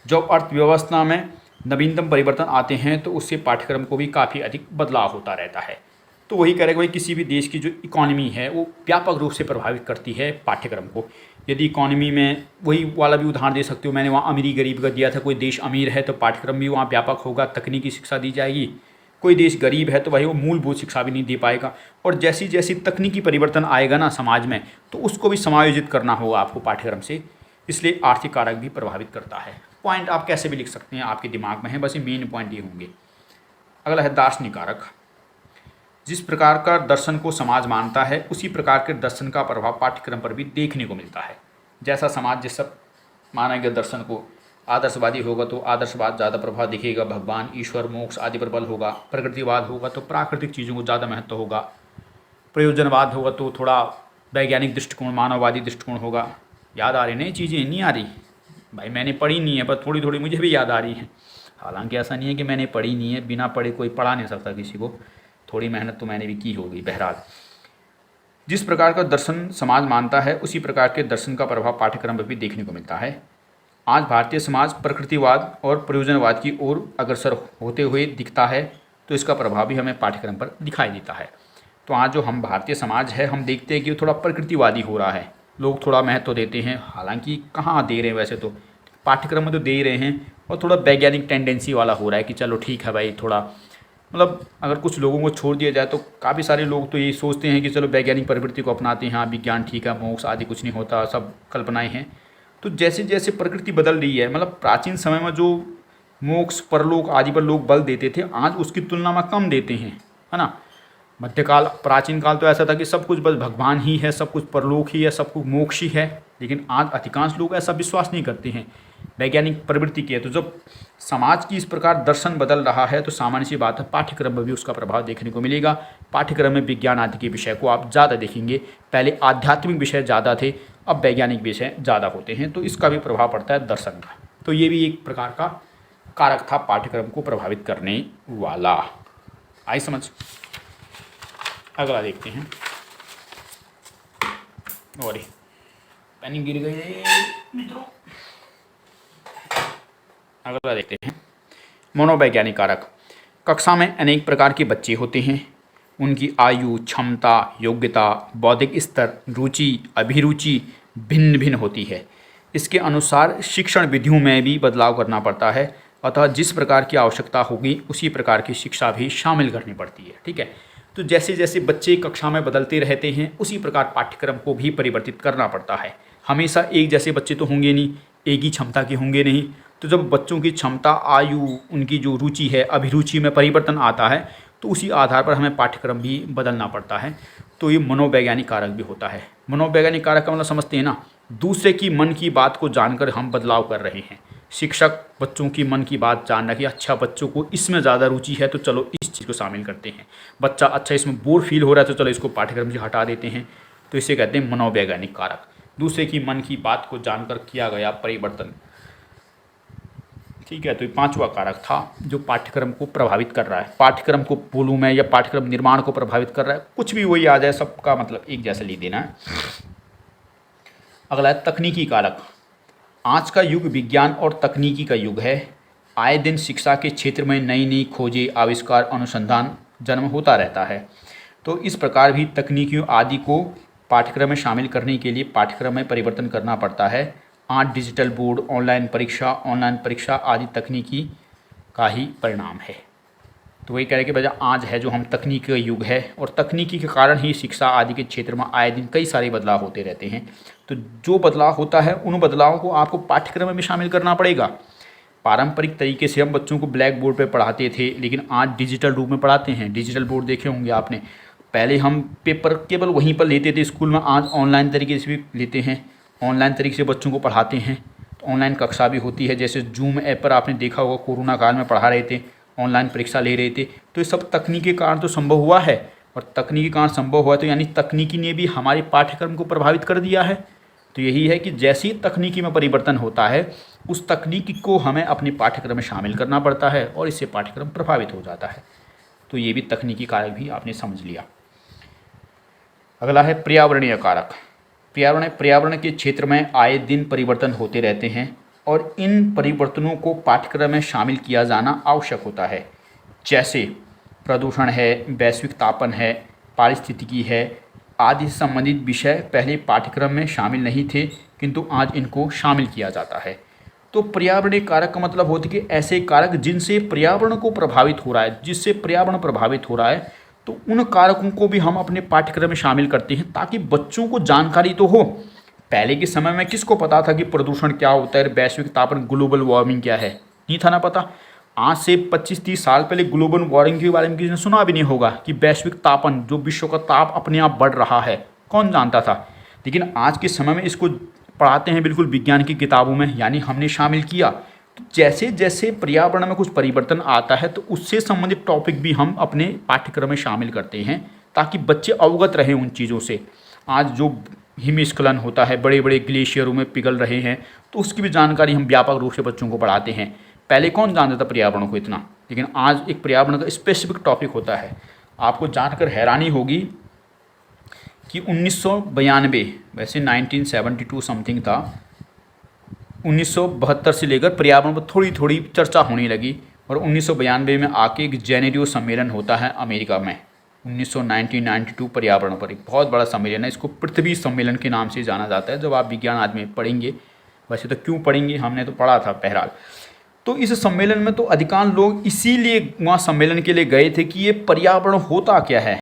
जब अर्थव्यवस्था में नवीनतम परिवर्तन आते हैं तो उससे पाठ्यक्रम को भी काफ़ी अधिक बदलाव होता रहता है। तो वही करेगा भाई, किसी भी देश की जो इकॉनमी है वो व्यापक रूप से प्रभावित करती है पाठ्यक्रम को। यदि इकॉनमी में, वही वाला भी उदाहरण दे सकते हो मैंने, वहाँ अमीरी गरीब का दिया था। कोई देश अमीर है तो पाठ्यक्रम भी वहाँ व्यापक होगा, तकनीकी शिक्षा दी जाएगी। कोई देश गरीब है तो भाई वो मूलभूत शिक्षा भी नहीं दे पाएगा। और जैसी जैसी तकनीकी परिवर्तन आएगा ना समाज में, तो उसको भी समायोजित करना होगा आपको पाठ्यक्रम से। इसलिए आर्थिक कारक भी प्रभावित करता है। पॉइंट आप कैसे भी लिख सकते हैं, आपके दिमाग में है, बस ये मेन पॉइंट ये होंगे। अगला है दार्शनिक कारक। जिस प्रकार का दर्शन को समाज मानता है, उसी प्रकार के दर्शन का प्रभाव पाठ्यक्रम पर भी देखने को मिलता है। जैसा समाज जिस सब मानेगा दर्शन को, आदर्शवादी होगा तो आदर्शवाद ज़्यादा प्रभाव दिखेगा, भगवान, ईश्वर, मोक्ष आदि पर बल होगा। प्रकृतिवाद होगा तो प्राकृतिक चीज़ों को ज़्यादा महत्व होगा। प्रयोजनवाद होगा तो थोड़ा वैज्ञानिक दृष्टिकोण, मानववादी दृष्टिकोण होगा। याद आ रही नई चीज़ें? नहीं आ रही भाई, मैंने पढ़ी नहीं है, पर थोड़ी थोड़ी मुझे भी याद आ रही है। हालांकि ऐसा नहीं है कि मैंने पढ़ी नहीं है, बिना पढ़े कोई पढ़ा नहीं सकता किसी को, थोड़ी मेहनत तो मैंने भी की होगी। बहरहाल, जिस प्रकार का दर्शन समाज मानता है, उसी प्रकार के दर्शन का प्रभाव पाठ्यक्रम पर भी देखने को मिलता है। आज भारतीय समाज प्रकृतिवाद और प्रयोजनवाद की ओर अग्रसर होते हुए दिखता है, तो इसका प्रभाव भी हमें पाठ्यक्रम पर दिखाई देता है। तो आज जो हम भारतीय समाज है, हम देखते हैं कि थोड़ा प्रकृतिवादी हो रहा है, लोग थोड़ा महत्व देते हैं, हालांकि कहाँ दे रहे हैं, वैसे तो पाठ्यक्रम में तो दे ही रहे हैं, और थोड़ा वैज्ञानिक टेंडेंसी वाला हो रहा है कि चलो ठीक है भाई, थोड़ा मतलब अगर कुछ लोगों को छोड़ दिया जाए तो काफ़ी सारे लोग तो ये सोचते हैं कि चलो वैज्ञानिक प्रवृत्ति को अपनाते हैं, हाँ विज्ञान ठीक है, मोक्ष आदि कुछ नहीं होता, सब कल्पनाएं हैं। तो जैसे जैसे प्रकृति बदल रही है, मतलब प्राचीन समय में जो मोक्ष परलोक आदि पर लोग बल देते थे, आज उसकी तुलना में कम देते हैं, है ना। मध्यकाल प्राचीन काल तो ऐसा था कि सब कुछ बस भगवान ही है, सब कुछ परलोक ही है, सब कुछ मोक्ष ही है, लेकिन आज अधिकांश लोग ऐसा विश्वास नहीं करते हैं, वैज्ञानिक प्रवृत्ति की है। तो जब समाज की इस प्रकार दर्शन बदल रहा है तो सामान्य सी बात है पाठ्यक्रम में भी उसका प्रभाव देखने को मिलेगा। पाठ्यक्रम में विज्ञान आदि के विषय को आप ज़्यादा देखेंगे, पहले आध्यात्मिक विषय ज़्यादा थे, अब वैज्ञानिक विषय ज़्यादा होते हैं, तो इसका भी प्रभाव पड़ता है दर्शन का। तो ये भी एक प्रकार का कारक था पाठ्यक्रम को प्रभावित करने वाला। आई समझ। अगला देखते हैं, और पेन गिर गई मित्रों। अगला देखते हैं मनोवैज्ञानिक कारक। कक्षा में अनेक प्रकार के बच्चे होते हैं, उनकी आयु, क्षमता, योग्यता, बौद्धिक स्तर, रुचि, अभिरुचि भिन्न भिन्न होती है। इसके अनुसार शिक्षण विधियों में भी बदलाव करना पड़ता है, अतः जिस प्रकार की आवश्यकता होगी उसी प्रकार की शिक्षा भी शामिल करनी पड़ती है। ठीक है, तो जैसे जैसे बच्चे कक्षा में बदलते रहते हैं उसी प्रकार पाठ्यक्रम को भी परिवर्तित करना पड़ता है। हमेशा एक जैसे बच्चे तो होंगे नहीं, एक ही क्षमता के होंगे नहीं। तो जब बच्चों की क्षमता, आयु, उनकी जो रुचि है, अभिरुचि में परिवर्तन आता है तो उसी आधार पर हमें पाठ्यक्रम भी बदलना पड़ता है। तो ये मनोवैज्ञानिक कारक भी होता है। मनोवैज्ञानिक कारक का मतलब समझते हैं ना, दूसरे की मन की बात को जानकर हम बदलाव कर रहे हैं। शिक्षक बच्चों की मन की बात जान रहा कि अच्छा बच्चों को इसमें ज़्यादा रुचि है तो चलो इस चीज़ को शामिल करते हैं, बच्चा अच्छा इसमें बोर फील हो रहा है तो चलो इसको पाठ्यक्रम से हटा देते हैं। तो इसे कहते हैं मनोवैज्ञानिक कारक, दूसरे की मन की बात को जानकर किया गया परिवर्तन। ठीक है, तो ये पांचवा कारक था जो पाठ्यक्रम को प्रभावित कर रहा है। पाठ्यक्रम को बोलूँ मैं या पाठ्यक्रम निर्माण को प्रभावित कर रहा है, कुछ भी वही आ जाए, सबका मतलब एक जैसा लिख देना है। अगला है तकनीकी कारक। आज का युग विज्ञान और तकनीकी का युग है। आए दिन शिक्षा के क्षेत्र में नई नई खोजें, आविष्कार, अनुसंधान जन्म होता रहता है। तो इस प्रकार भी तकनीकियों आदि को पाठ्यक्रम में शामिल करने के लिए पाठ्यक्रम में परिवर्तन करना पड़ता है। आज डिजिटल बोर्ड, ऑनलाइन परीक्षा आदि तकनीकी का ही परिणाम है। तो वही कह रहे कि भैया आज है जो हम तकनीकी का युग है, और तकनीकी के कारण ही शिक्षा आदि के क्षेत्र में आए दिन कई सारे बदलाव होते रहते हैं। तो जो बदलाव होता है उन बदलावों को आपको पाठ्यक्रम में भी शामिल करना पड़ेगा। पारंपरिक तरीके से हम बच्चों को ब्लैक बोर्ड पर पढ़ाते थे, लेकिन आज डिजिटल रूप में पढ़ाते हैं। डिजिटल बोर्ड देखे होंगे आपने, पहले हम पेपर केवल वहीं पर लेते थे स्कूल में, आज ऑनलाइन तरीके से भी लेते हैं, ऑनलाइन तरीके से बच्चों को पढ़ाते हैं। तो ऑनलाइन कक्षा भी होती है, जैसे जूम ऐप पर आपने देखा होगा, कोरोना काल में पढ़ा रहे थे, ऑनलाइन परीक्षा ले रहे थे। तो ये सब तकनीकी कारण तो संभव हुआ है, और तकनीकी कारण संभव हुआ तो यानी तकनीकी ने भी हमारे पाठ्यक्रम को प्रभावित कर दिया है। तो यही है कि जैसे ही तकनीकी में परिवर्तन होता है उस तकनीकी को हमें अपने पाठ्यक्रम में शामिल करना पड़ता है, और इससे पाठ्यक्रम प्रभावित हो जाता है। तो ये भी तकनीकी कारक भी आपने समझ लिया। अगला है पर्यावरणीय कारक। पर्यावरण के क्षेत्र में आए दिन परिवर्तन होते रहते हैं, और इन परिवर्तनों को पाठ्यक्रम में शामिल किया जाना आवश्यक होता है। जैसे प्रदूषण है, वैश्विक तापन है, पारिस्थितिकी है आदि से संबंधित विषय पहले पाठ्यक्रम में शामिल नहीं थे, किंतु आज इनको शामिल किया जाता है। तो पर्यावरणीय कारक का मतलब होता है कि ऐसे कारक जिनसे पर्यावरण को प्रभावित हो रहा है, जिससे पर्यावरण प्रभावित हो रहा है, तो उन कारकों को भी हम अपने पाठ्यक्रम में शामिल करते हैं, ताकि बच्चों को जानकारी तो हो। पहले के समय में किसको पता था कि प्रदूषण क्या होता है, वैश्विक तापन, ग्लोबल वार्मिंग क्या है, नहीं था ना पता। आज से 25-30 साल पहले ग्लोबल वार्मिंग के बारे में किसी ने सुना भी नहीं होगा कि वैश्विक तापन, जो विश्व का ताप अपने आप बढ़ रहा है, कौन जानता था। लेकिन आज के समय में इसको पढ़ाते हैं बिल्कुल विज्ञान की किताबों में, यानी हमने शामिल किया। तो जैसे जैसे पर्यावरण में कुछ परिवर्तन आता है तो उससे संबंधित टॉपिक भी हम अपने पाठ्यक्रम में शामिल करते हैं, ताकि बच्चे अवगत रहें उन चीज़ों से। आज जो हिमस्खलन होता है, बड़े बड़े ग्लेशियरों में पिघल रहे हैं, तो उसकी भी जानकारी हम व्यापक रूप से बच्चों को पढ़ाते हैं। पहले कौन जानता था पर्यावरण को इतना, लेकिन आज एक पर्यावरण का स्पेसिफिक टॉपिक होता है। आपको जानकर हैरानी होगी कि 1992, वैसे 1972 समथिंग था, 1972 से लेकर पर्यावरण पर थोड़ी थोड़ी चर्चा होने लगी, और 1992 में आके एक जेनेरियो सम्मेलन होता है अमेरिका में, 1992 पर्यावरण पर, एक बहुत बड़ा सम्मेलन है। इसको पृथ्वी सम्मेलन के नाम से जाना जाता है। जब आप विज्ञान आदि में पढ़ेंगे, वैसे तो क्यों पढ़ेंगे, हमने तो पढ़ा था बहरहाल। तो इस सम्मेलन में तो अधिकांश लोग इसीलिए वहाँ सम्मेलन के लिए गए थे कि ये पर्यावरण होता क्या है,